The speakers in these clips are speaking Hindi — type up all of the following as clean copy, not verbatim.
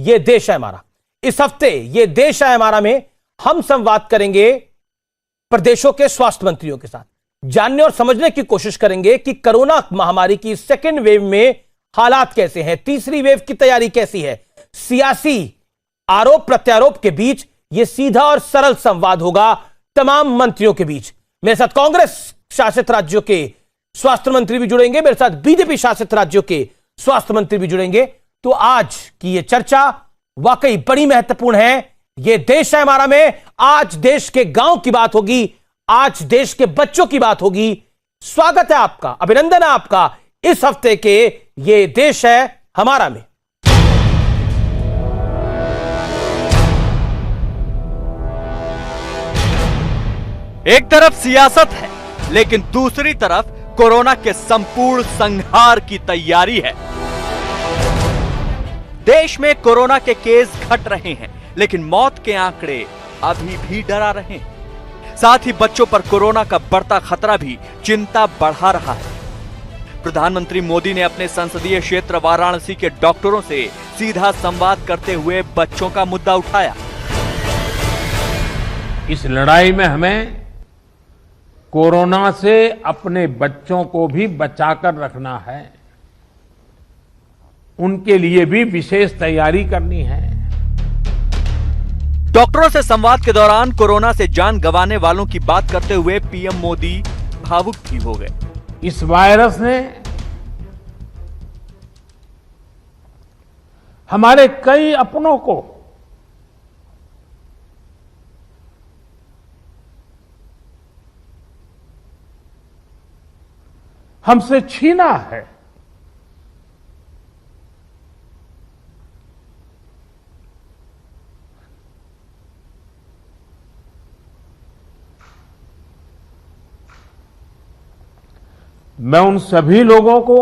ये देश है हमारा। इस हफ्ते ये देश है हमारा में हम संवाद करेंगे प्रदेशों के स्वास्थ्य मंत्रियों के साथ, जानने और समझने की कोशिश करेंगे कि कोरोना महामारी की सेकेंड वेव में हालात कैसे हैं, तीसरी वेव की तैयारी कैसी है। सियासी आरोप प्रत्यारोप के बीच यह सीधा और सरल संवाद होगा तमाम मंत्रियों के बीच। मेरे साथ कांग्रेस शासित राज्यों के स्वास्थ्य मंत्री भी जुड़ेंगे, मेरे साथ बीजेपी शासित राज्यों के स्वास्थ्य मंत्री भी जुड़ेंगे। तो आज की यह चर्चा वाकई बड़ी महत्वपूर्ण है। यह देश है हमारा में आज देश के गांव की बात होगी, आज देश के बच्चों की बात होगी। स्वागत है आपका, अभिनंदन है आपका इस हफ्ते के ये देश है हमारा में। एक तरफ सियासत है, लेकिन दूसरी तरफ कोरोना के संपूर्ण संहार की तैयारी है। देश में कोरोना के केस घट रहे हैं, लेकिन मौत के आंकड़े अभी भी डरा रहे हैं। साथ ही बच्चों पर कोरोना का बढ़ता खतरा भी चिंता बढ़ा रहा है। प्रधानमंत्री मोदी ने अपने संसदीय क्षेत्र वाराणसी के डॉक्टरों से सीधा संवाद करते हुए बच्चों का मुद्दा उठाया। इस लड़ाई में हमें कोरोना से अपने बच्चों को भी बचाकर रखना है, उनके लिए भी विशेष तैयारी करनी है। डॉक्टरों से संवाद के दौरान कोरोना से जान गंवाने वालों की बात करते हुए पीएम मोदी भावुक भी हो गए। इस वायरस ने हमारे कई अपनों को हमसे छीना है। मैं उन सभी लोगों को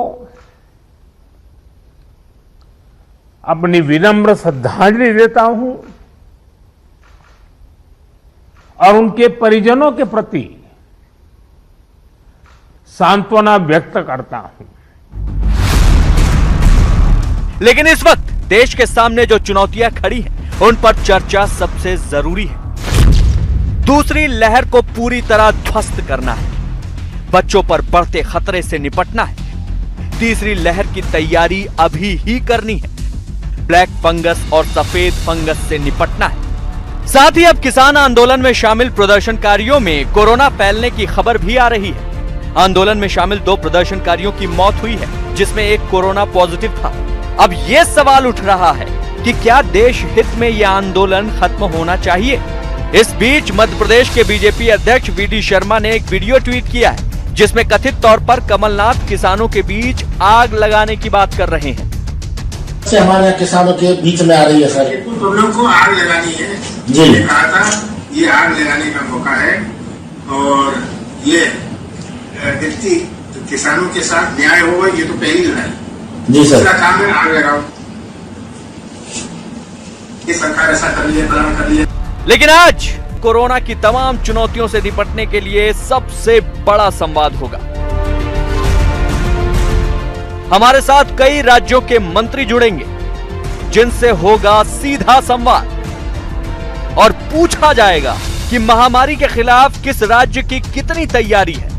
अपनी विनम्र श्रद्धांजलि देता हूं और उनके परिजनों के प्रति सांत्वना व्यक्त करता हूं। लेकिन इस वक्त देश के सामने जो चुनौतियां खड़ी हैं, उन पर चर्चा सबसे जरूरी है। दूसरी लहर को पूरी तरह ध्वस्त करना है, बच्चों पर बढ़ते खतरे से निपटना है, तीसरी लहर की तैयारी अभी ही करनी है, ब्लैक फंगस और सफेद फंगस से निपटना है। साथ ही अब किसान आंदोलन में शामिल प्रदर्शनकारियों में कोरोना फैलने की खबर भी आ रही है। आंदोलन में शामिल 2 प्रदर्शनकारियों की मौत हुई है, जिसमें एक कोरोना पॉजिटिव था। अब यह सवाल उठ रहा है कि क्या देश हित में यह आंदोलन खत्म होना चाहिए। इस बीच मध्य प्रदेश के बीजेपी अध्यक्ष वीडी शर्मा ने एक वीडियो ट्वीट किया है, जिसमें कथित तौर पर कमलनाथ किसानों के बीच आग लगाने की बात कर रहे हैं। हमारे किसानों के बीच में आ रही है सर, तुम लोग को आग लगानी है जी। कहा था ये आग लगाने का मौका है और ये व्यक्ति किसानों के साथ न्याय होगा, ये तो पहली लड़ाई जी सर। इसका काम है आग लगाओ, ये सरकार ऐसा कर रही है, प्लान कर रही है। लेकिन आज कोरोना की तमाम चुनौतियों से निपटने के लिए सबसे बड़ा संवाद होगा। हमारे साथ कई राज्यों के मंत्री जुड़ेंगे, जिनसे होगा सीधा संवाद और पूछा जाएगा कि महामारी के खिलाफ किस राज्य की कितनी तैयारी है।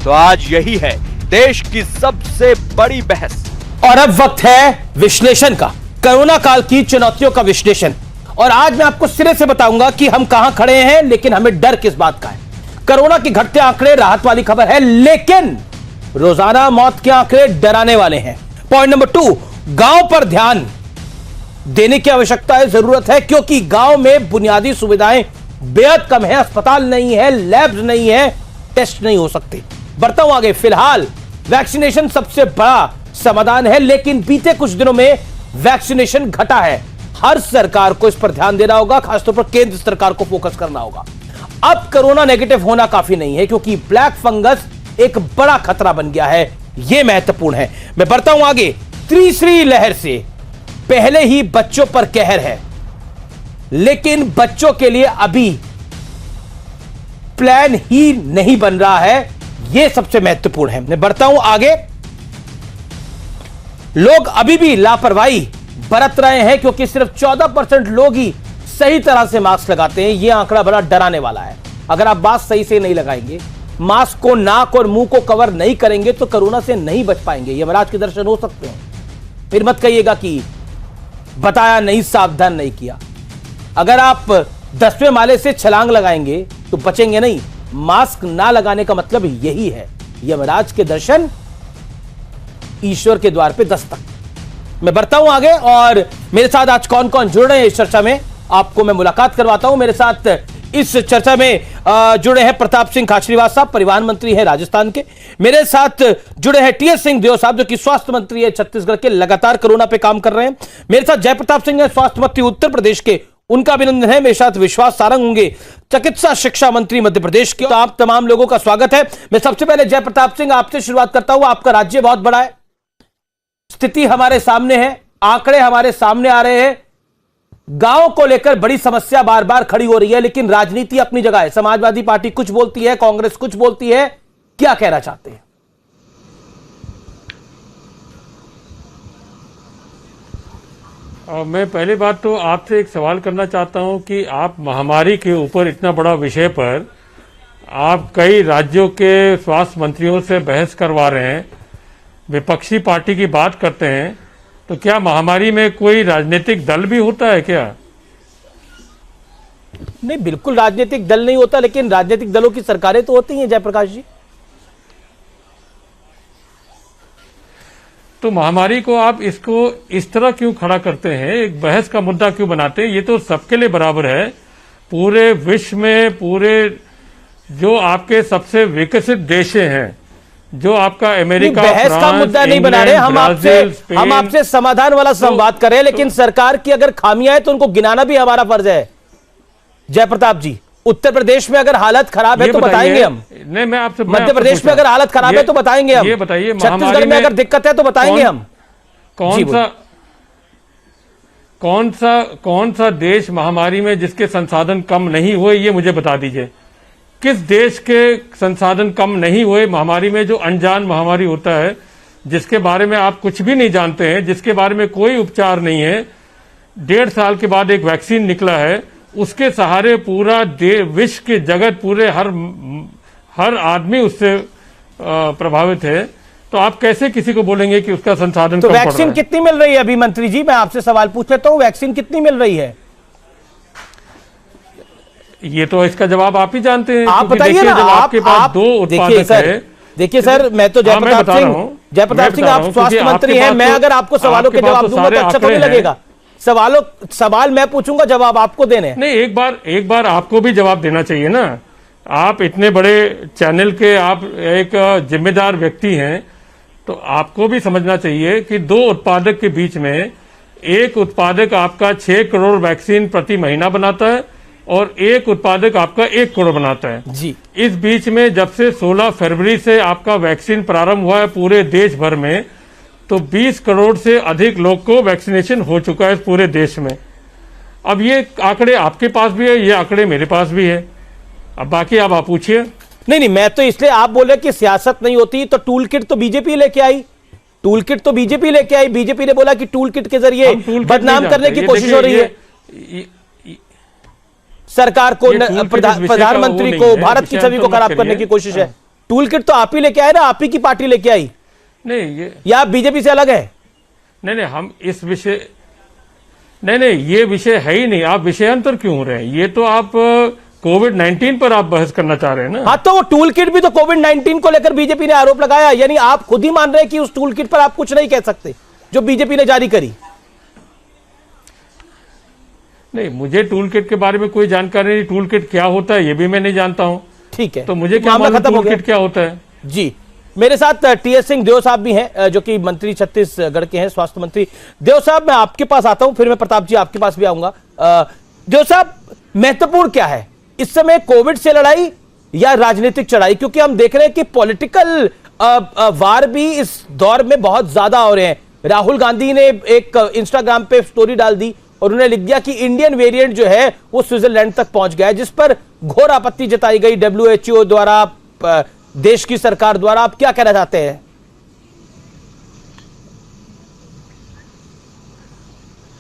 तो आज यही है देश की सबसे बड़ी बहस। और अब वक्त है विश्लेषण का, कोरोना काल की चुनौतियों का विश्लेषण। और आज मैं आपको सिरे से बताऊंगा कि हम कहां खड़े हैं, लेकिन हमें डर किस बात का है। कोरोना के घटते आंकड़े राहत वाली खबर है, लेकिन रोजाना मौत के आंकड़े डराने वाले हैं। पॉइंट नंबर 2, गांव पर ध्यान देने की आवश्यकता है, जरूरत है, क्योंकि गांव में बुनियादी सुविधाएं बेहद कम है। अस्पताल नहीं है, लैब्स नहीं है, टेस्ट नहीं हो सकते। बढ़ता हूं आगे। फिलहाल वैक्सीनेशन सबसे बड़ा समाधान है, लेकिन बीते कुछ दिनों में वैक्सीनेशन घटा है। हर सरकार को इस पर ध्यान देना होगा, खासतौर पर केंद्र सरकार को फोकस करना होगा। अब कोरोना नेगेटिव होना काफी नहीं है, क्योंकि ब्लैक फंगस एक बड़ा खतरा बन गया है। यह महत्वपूर्ण है। मैं बढ़ता हूं आगे। तीसरी लहर से पहले ही बच्चों पर कहर है, लेकिन बच्चों के लिए अभी प्लान ही नहीं बन रहा है। यह सबसे महत्वपूर्ण है। मैं बढ़ता हूं आगे। लोग अभी भी लापरवाही बरत रहे हैं, क्योंकि सिर्फ 14% लोग ही सही तरह से मास्क लगाते हैं। यह आंकड़ा बड़ा डराने वाला है। अगर आप मास्क सही से नहीं लगाएंगे, मास्क को, नाक और मुंह को कवर नहीं करेंगे, तो कोरोना से नहीं बच पाएंगे। यमराज के दर्शन हो सकते हैं। फिर मत कहिएगा कि बताया नहीं, सावधान नहीं किया। अगर आप 10वें माले से छलांग लगाएंगे तो बचेंगे नहीं। मास्क ना लगाने का मतलब यही है, यमराज के दर्शन, ईश्वर के द्वार पे दस्तक। मैं बढ़ता हूं आगे, और मेरे साथ आज कौन कौन जुड़ रहे हैं इस चर्चा में आपको मैं मुलाकात करवाता हूं। मेरे साथ इस चर्चा में जुड़े हैं प्रताप सिंह खाचरीवास साहब, परिवहन मंत्री है राजस्थान के। मेरे साथ जुड़े हैं टीएस सिंहदेव साहब, जो कि स्वास्थ्य मंत्री है छत्तीसगढ़ के, लगातार कोरोना पे काम कर रहे हैं। मेरे साथ जयप्रताप सिंह है, स्वास्थ्य मंत्री उत्तर प्रदेश के, उनका अभिनंदन है। मेरे साथ विश्वास सारंग होंगे, चिकित्सा शिक्षा मंत्री मध्य प्रदेश के। तो आप तमाम लोगों का स्वागत है। मैं सबसे पहले जयप्रताप सिंह आपसे शुरुआत करता हूं। आपका राज्य बहुत बड़ा है, स्थिति हमारे सामने है, आंकड़े हमारे सामने आ रहे हैं। गांव को लेकर बड़ी समस्या बार बार खड़ी हो रही है, लेकिन राजनीति अपनी जगह है। समाजवादी पार्टी कुछ बोलती है, कांग्रेस कुछ बोलती है। क्या कहना चाहते हैं? मैं पहली बात तो आपसे एक सवाल करना चाहता हूं कि आप महामारी के ऊपर इतना बड़ा विषय पर आप कई राज्यों के स्वास्थ्य मंत्रियों से बहस करवा रहे हैं, विपक्षी पार्टी की बात करते हैं, तो क्या महामारी में कोई राजनीतिक दल भी होता है क्या? नहीं, बिल्कुल राजनीतिक दल नहीं होता, लेकिन राजनीतिक दलों की सरकारें तो होती हैं जयप्रकाश जी। तो महामारी को आप इसको इस तरह क्यों खड़ा करते हैं, एक बहस का मुद्दा क्यों बनाते हैं? ये तो सबके लिए बराबर है। पूरे विश्व में, पूरे जो आपके सबसे विकसित देश हैं, जो आपका अमेरिका, बहस का मुद्दा नहीं बना रहे हम आपसे समाधान वाला संवाद कर रहे हैं। लेकिन सरकार की अगर खामियां हैं तो उनको गिनाना भी हमारा फर्ज है। जयप्रताप जी, उत्तर प्रदेश में अगर हालत खराब है तो बताएंगे हम। नहीं, मैं आपसे, मध्य प्रदेश में अगर हालत खराब है तो बताएंगे हम। ये बताइए, छत्तीसगढ़ में अगर दिक्कत है तो बताएंगे हम। कौन सा देश महामारी में जिसके संसाधन कम नहीं हुए, ये मुझे बता दीजिए। किस देश के संसाधन कम नहीं हुए महामारी में? जो अनजान महामारी होता है, जिसके बारे में आप कुछ भी नहीं जानते हैं, जिसके बारे में कोई उपचार नहीं है, 1.5 साल के बाद एक वैक्सीन निकला है, उसके सहारे पूरा विश्व के जगत, पूरे हर आदमी उससे प्रभावित है। तो आप कैसे किसी को बोलेंगे कि उसका संसाधन तो कम पड़ रहा है? वैक्सीन कितनी मिल रही है अभी मंत्री जी? मैं आपसे सवाल पूछ लेता हूं, वैक्सीन कितनी मिल रही है? ये तो इसका जवाब आप ही जानते हैं। आप बताइए ना। आपके पास 2 उत्पादक है। देखिए सर, मैं तो जयप्रताप सिंह आप स्वास्थ्य मंत्री हैं। मैं अगर आपको सवालों के जवाब दूंगा तो अच्छा थोड़ी लगेगा। सवाल मैं पूछूंगा, जवाब आपको देने। नहीं, एक बार आपको भी जवाब देना चाहिए ना। आप इतने बड़े चैनल के आप एक जिम्मेदार व्यक्ति हैं, तो आपको भी समझना चाहिए कि 2 उत्पादक के बीच में एक उत्पादक आपका 6 करोड़ वैक्सीन प्रति महीना बनाता है और एक उत्पादक आपका 1 करोड़ बनाता है जी। इस बीच में जब से 16 फरवरी से आपका वैक्सीन प्रारंभ हुआ है पूरे देश भर में, तो 20 करोड़ से अधिक लोग को वैक्सीनेशन हो चुका है पूरे देश में। अब ये आंकड़े आपके पास भी है, ये आंकड़े मेरे पास भी है। अब बाकी अब आप पूछिए। नहीं, मैं तो इसलिए, आप बोले कि सियासत नहीं होती, तो टूल किट तो बीजेपी लेके आई। टूल किट तो बीजेपी लेके आई। बीजेपी ने बोला कि टूल किट के जरिए बदनाम करने की कोशिश हो रही है सरकार को, प्रधानमंत्री को, भारत की छवि को खराब करने की कोशिश है। टूल किट तो आप ही लेके आए ना, आप ही की पार्टी लेके आई। नहीं, या बीजेपी से अलग है? नहीं, हम इस विषय, नहीं, ये विषय है ही नहीं। आप विषयांतर क्यों हो रहे हैं? ये तो आप कोविड-19 पर आप बहस करना चाह रहे हैं ना। हाँ, तो वो टूल किट भी तो कोविड-19 को लेकर बीजेपी ने आरोप लगाया। यानी आप खुद ही मान रहे हैं कि उस टूल किट पर आप कुछ नहीं कह सकते जो बीजेपी ने जारी करी। नहीं, मुझे टूल किट के बारे में कोई जानकारी नहीं। टूल किट क्या होता है ये भी मैं नहीं जानता हूं। ठीक है, तो मुझे क्या मालूम टूल किट क्या होता है? जी, मेरे साथ टीएस सिंहदेव साहब भी हैं, जो कि मंत्री छत्तीसगढ़ के हैं, स्वास्थ्य मंत्री। देव साहब, मैं आपके पास आता हूं, फिर मैं प्रताप जी आपके पास भी आऊंगा। देव साहब, महत्वपूर्ण क्या है इस समय, कोविड से लड़ाई या राजनीतिक चढ़ाई? क्योंकि हम देख रहे हैं कि पॉलिटिकल वार भी इस दौर में बहुत ज्यादा हो रहे हैं। राहुल गांधी ने एक इंस्टाग्राम पे स्टोरी डाल दी और उन्होंने लिख दिया कि इंडियन वेरिएंट जो है वो स्विट्जरलैंड तक पहुंच गया है, जिस पर घोर आपत्ति जताई गई WHO द्वारा, देश की सरकार द्वारा। आप क्या कहना चाहते हैं?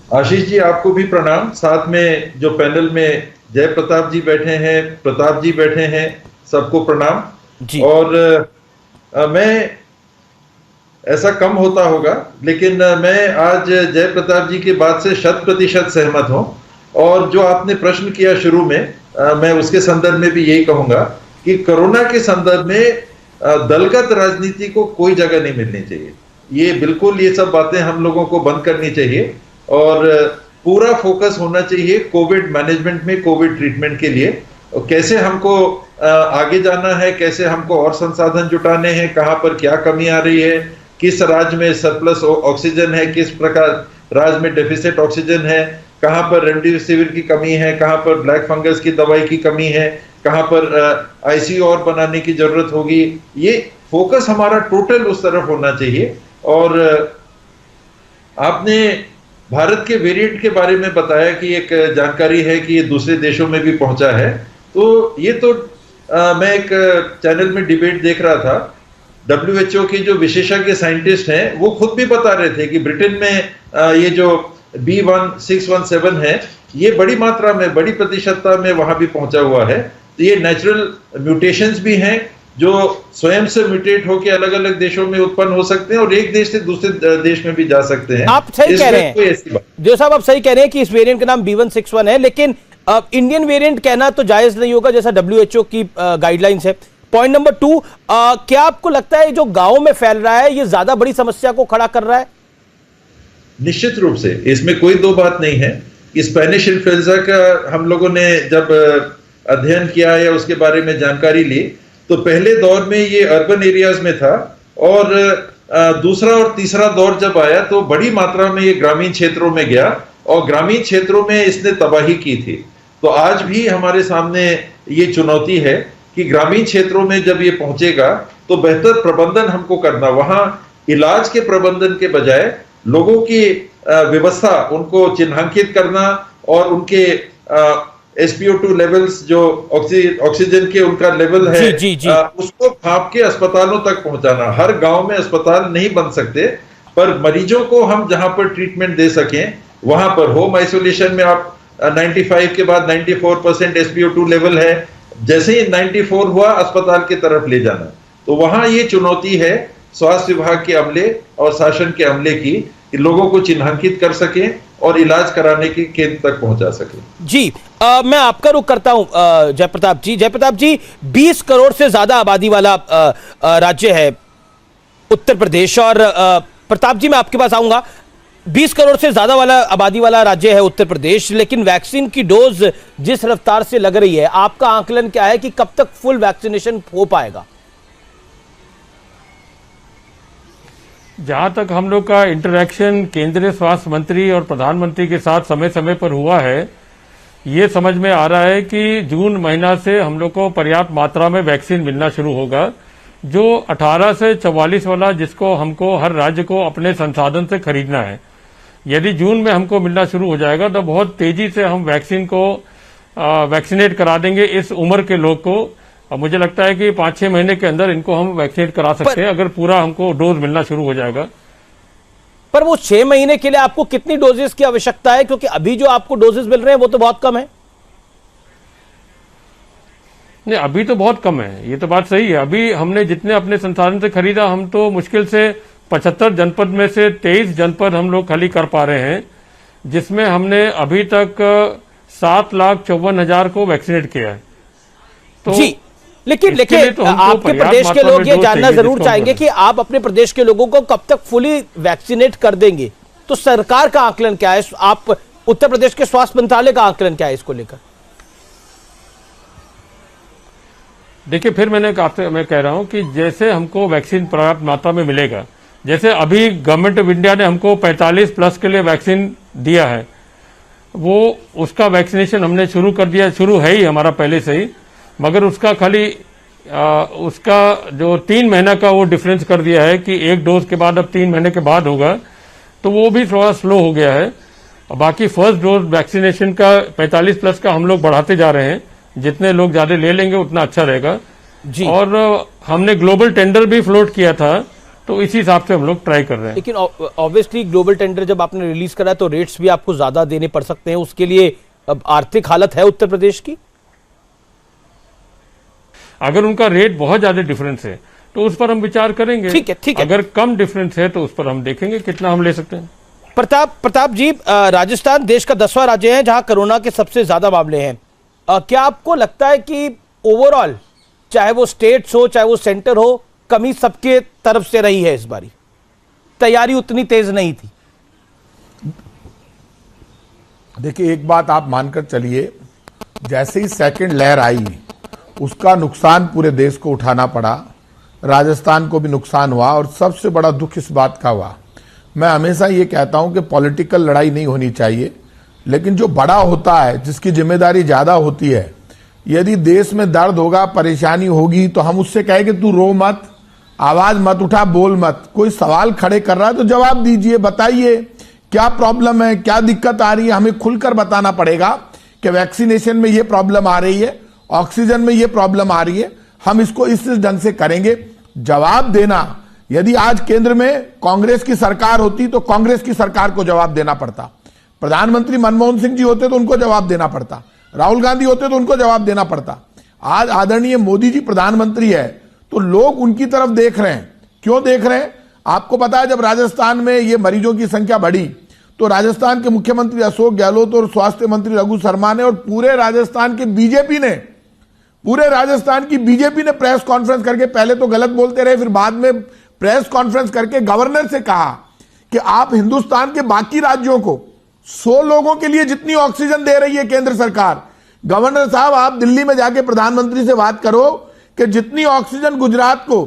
आशीष जी, आपको भी प्रणाम। साथ में जो पैनल में जय प्रताप जी बैठे हैं, प्रताप जी बैठे हैं, सबको प्रणाम जी। और मैं ऐसा कम होता होगा, लेकिन मैं आज जय प्रताप जी की बात से 100% सहमत हूं। और जो आपने प्रश्न किया शुरू में, मैं उसके संदर्भ में भी यही कहूंगा कि कोरोना के संदर्भ में दलगत राजनीति को कोई जगह नहीं मिलनी चाहिए। ये बिल्कुल, ये सब बातें हम लोगों को बंद करनी चाहिए और पूरा फोकस होना चाहिए कोविड मैनेजमेंट में, कोविड ट्रीटमेंट के लिए। और कैसे हमको आगे जाना है, कैसे हमको और संसाधन जुटाने हैं, कहां पर क्या कमी आ रही है, किस राज्य में सरप्लस ऑक्सीजन है, किस प्रकार राज्य में डेफिसिट ऑक्सीजन है, कहां पर रेमडेसिविर की कमी है, कहां पर ब्लैक फंगस की दवाई की कमी है, कहां पर आईसीयू और बनाने की जरूरत होगी। ये फोकस हमारा टोटल उस तरफ होना चाहिए। और आपने भारत के वेरिएंट के बारे में बताया कि एक जानकारी है कि ये दूसरे देशों में भी पहुंचा है। तो ये तो मैं एक चैनल में डिबेट देख रहा था, WHO के जो विशेषज्ञ साइंटिस्ट हैं वो खुद भी बता रहे थे कि ब्रिटेन में ये जो B1617 है, ये बड़ी मात्रा में, बड़ी प्रतिशतता में वहां भी पहुंचा हुआ है। तो ये नेचुरल म्यूटेशंस भी हैं जो स्वयं से म्यूटेट होकर अलग अलग देशों में उत्पन्न हो सकते हैं और एक देश से दूसरे देश में भी जा सकते हैं। आप सही कह रहे हैं जो साहब, आप सही कह रहे हैं कि इस वेरिएंट का नाम B161 है, लेकिन इंडियन वेरिएंट कहना तो जायज नहीं होगा, जैसा WHO की गाइडलाइंस है। पॉइंट नंबर 2, क्या आपको लगता है जो गांव में फैल रहा है ये ज्यादा बड़ी समस्या को खड़ा कर रहा है? निश्चित रूप से, इसमें कोई दो बात नहीं है। स्पेनिश इन्फ्लुएंजा का हम लोगों ने जब अध्ययन किया या उसके बारे में जानकारी ली, तो पहले दौर में ये अर्बन एरियाज में था और दूसरा और तीसरा दौर जब आया तो बड़ी मात्रा में ये ग्रामीण क्षेत्रों में गया और ग्रामीण क्षेत्रों में इसने तबाही की थी। तो आज भी हमारे सामने ये चुनौती है कि ग्रामीण क्षेत्रों में जब ये पहुंचेगा तो बेहतर प्रबंधन हमको करना, वहां इलाज के प्रबंधन के बजाय लोगों की व्यवस्था, उनको चिन्हांकित करना और उनके SpO2 लेवल्स जो ऑक्सीजन के उनका लेवल है, उसको भाप के अस्पतालों तक पहुंचाना। हर गांव में अस्पताल नहीं बन सकते, पर मरीजों को हम जहां पर ट्रीटमेंट दे सकें वहां पर। होम आइसोलेशन में आप 95 के बाद 94% SpO2 लेवल है, जैसे ही 94 हुआ अस्पताल की तरफ ले जाना। तो वहां ये चुनौती है स्वास्थ्य विभाग के अमले और शासन के अमले की, कि लोगों को चिन्हांकित कर सके और इलाज कराने के केंद्र तक पहुंचा सके। जी, मैं आपका रुख करता हूं जयप्रताप जी। जयप्रताप जी, 20 करोड़ से ज्यादा आबादी वाला राज्य है उत्तर प्रदेश, और प्रताप जी मैं आपके पास आऊंगा। 20 करोड़ से ज्यादा वाला आबादी वाला राज्य है उत्तर प्रदेश, लेकिन वैक्सीन की डोज जिस रफ्तार से लग रही है, आपका आंकलन क्या है कि कब तक फुल वैक्सीनेशन हो पाएगा? जहां तक हम लोग का इंटरेक्शन केंद्रीय स्वास्थ्य मंत्री और प्रधानमंत्री के साथ समय समय पर हुआ है, ये समझ में आ रहा है कि जून महीना से हम लोग को पर्याप्त मात्रा में वैक्सीन मिलना शुरू होगा। जो 18 से 44 वाला, जिसको हमको हर राज्य को अपने संसाधन से खरीदना है, यदि जून में हमको मिलना शुरू हो जाएगा तो बहुत तेजी से हम वैक्सीन को वैक्सीनेट करा देंगे इस उम्र के लोग को। और मुझे लगता है कि 5-6 महीने के अंदर इनको हम वैक्सीनेट करा सकते हैं, अगर पूरा हमको डोज मिलना शुरू हो जाएगा। पर वो 6 महीने के लिए आपको कितनी डोजेस की आवश्यकता है? क्योंकि अभी जो आपको डोजेस मिल रहे हैं वो तो बहुत कम है। नहीं, अभी तो बहुत कम है, ये तो बात सही है। अभी हमने जितने अपने संसाधन से खरीदा, हम तो मुश्किल से 75 जनपद में से 23 जनपद हम लोग खाली कर पा रहे हैं, जिसमें हमने अभी तक 7,54,000 को वैक्सीनेट किया है। तो जी, लेकिन तो आपके प्रदेश के लोग ये जानना जरूर चाहेंगे कि आप अपने प्रदेश के लोगों को कब तक फुली वैक्सीनेट कर देंगे। तो सरकार का आकलन क्या है? आप उत्तर प्रदेश के स्वास्थ्य मंत्रालय का आकलन क्या है इसको लेकर? देखिए, फिर मैं कह रहा हूं कि जैसे हमको वैक्सीन पर्याप्त मात्रा में मिलेगा, जैसे अभी गवर्नमेंट ऑफ इंडिया ने हमको 45 प्लस के लिए वैक्सीन दिया है, वो उसका वैक्सीनेशन हमने शुरू कर दिया, शुरू है ही हमारा पहले से ही, मगर उसका खाली उसका जो 3 महीना का वो डिफरेंस कर दिया है कि एक डोज के बाद अब 3 महीने के बाद होगा, तो वो भी थोड़ा स्लो हो गया है। और बाकी फर्स्ट डोज वैक्सीनेशन का 45 प्लस का हम लोग बढ़ाते जा रहे हैं, जितने लोग ज्यादा ले लेंगे उतना अच्छा रहेगा जी। और हमने ग्लोबल टेंडर भी फ्लोट किया था तो इसी हिसाब से हम लोग ट्राई कर रहे हैं। लेकिन ऑब्वियसली ग्लोबल टेंडर जब आपने रिलीज करा है तो रेट्स भी आपको ज्यादा देने पड़ सकते हैं, उसके लिए अब आर्थिक हालत है उत्तर प्रदेश की? अगर उनका रेट बहुत ज्यादा डिफरेंस है तो उस पर हम विचार करेंगे। ठीक है। अगर कम डिफरेंस है तो उस पर हम देखेंगे कितना हम ले सकते हैं। प्रताप जी, राजस्थान देश का 10वां राज्य है जहां कोरोना के सबसे ज्यादा मामले हैं। क्या आपको लगता है कि ओवरऑल चाहे वो स्टेट्स हो चाहे वो सेंटर हो, कमी सबके तरफ से रही है? इस बारी तैयारी उतनी तेज नहीं थी। देखिए, एक बात आप मानकर चलिए, जैसे ही सेकंड लहर आई उसका नुकसान पूरे देश को उठाना पड़ा, राजस्थान को भी नुकसान हुआ। और सबसे बड़ा दुख इस बात का हुआ, मैं हमेशा ये कहता हूं कि पॉलिटिकल लड़ाई नहीं होनी चाहिए, लेकिन जो बड़ा होता है, जिसकी जिम्मेदारी ज्यादा होती है, यदि देश में दर्द होगा, परेशानी होगी, तो हम उससे कहें कि तू रो मत, आवाज मत उठा, बोल मत। कोई सवाल खड़े कर रहा है तो जवाब दीजिए, बताइए क्या प्रॉब्लम है, क्या दिक्कत आ रही है। हमें खुलकर बताना पड़ेगा कि वैक्सीनेशन में ये प्रॉब्लम आ रही है, ऑक्सीजन में ये प्रॉब्लम आ रही है, हम इसको इस ढंग से करेंगे। जवाब देना, यदि आज केंद्र में कांग्रेस की सरकार होती तो कांग्रेस की सरकार को जवाब देना पड़ता, प्रधानमंत्री मनमोहन सिंह जी होते तो उनको जवाब देना पड़ता, राहुल गांधी होते तो उनको जवाब देना पड़ता। आज आदरणीय मोदी जी प्रधानमंत्री है तो लोग उनकी तरफ देख रहे हैं। क्यों देख रहे हैं? आपको पता है, जब राजस्थान में ये मरीजों की संख्या बढ़ी तो राजस्थान के मुख्यमंत्री अशोक गहलोत और स्वास्थ्य मंत्री रघु शर्मा ने और पूरे राजस्थान की बीजेपी ने प्रेस कॉन्फ्रेंस करके, पहले तो गलत बोलते रहे, फिर बाद में प्रेस कॉन्फ्रेंस करके गवर्नर से कहा कि आप हिंदुस्तान के बाकी राज्यों को 100 लोगों के लिए जितनी ऑक्सीजन दे रही है केंद्र सरकार, गवर्नर साहब आप दिल्ली में जाके प्रधानमंत्री से बात करो कि जितनी ऑक्सीजन गुजरात को,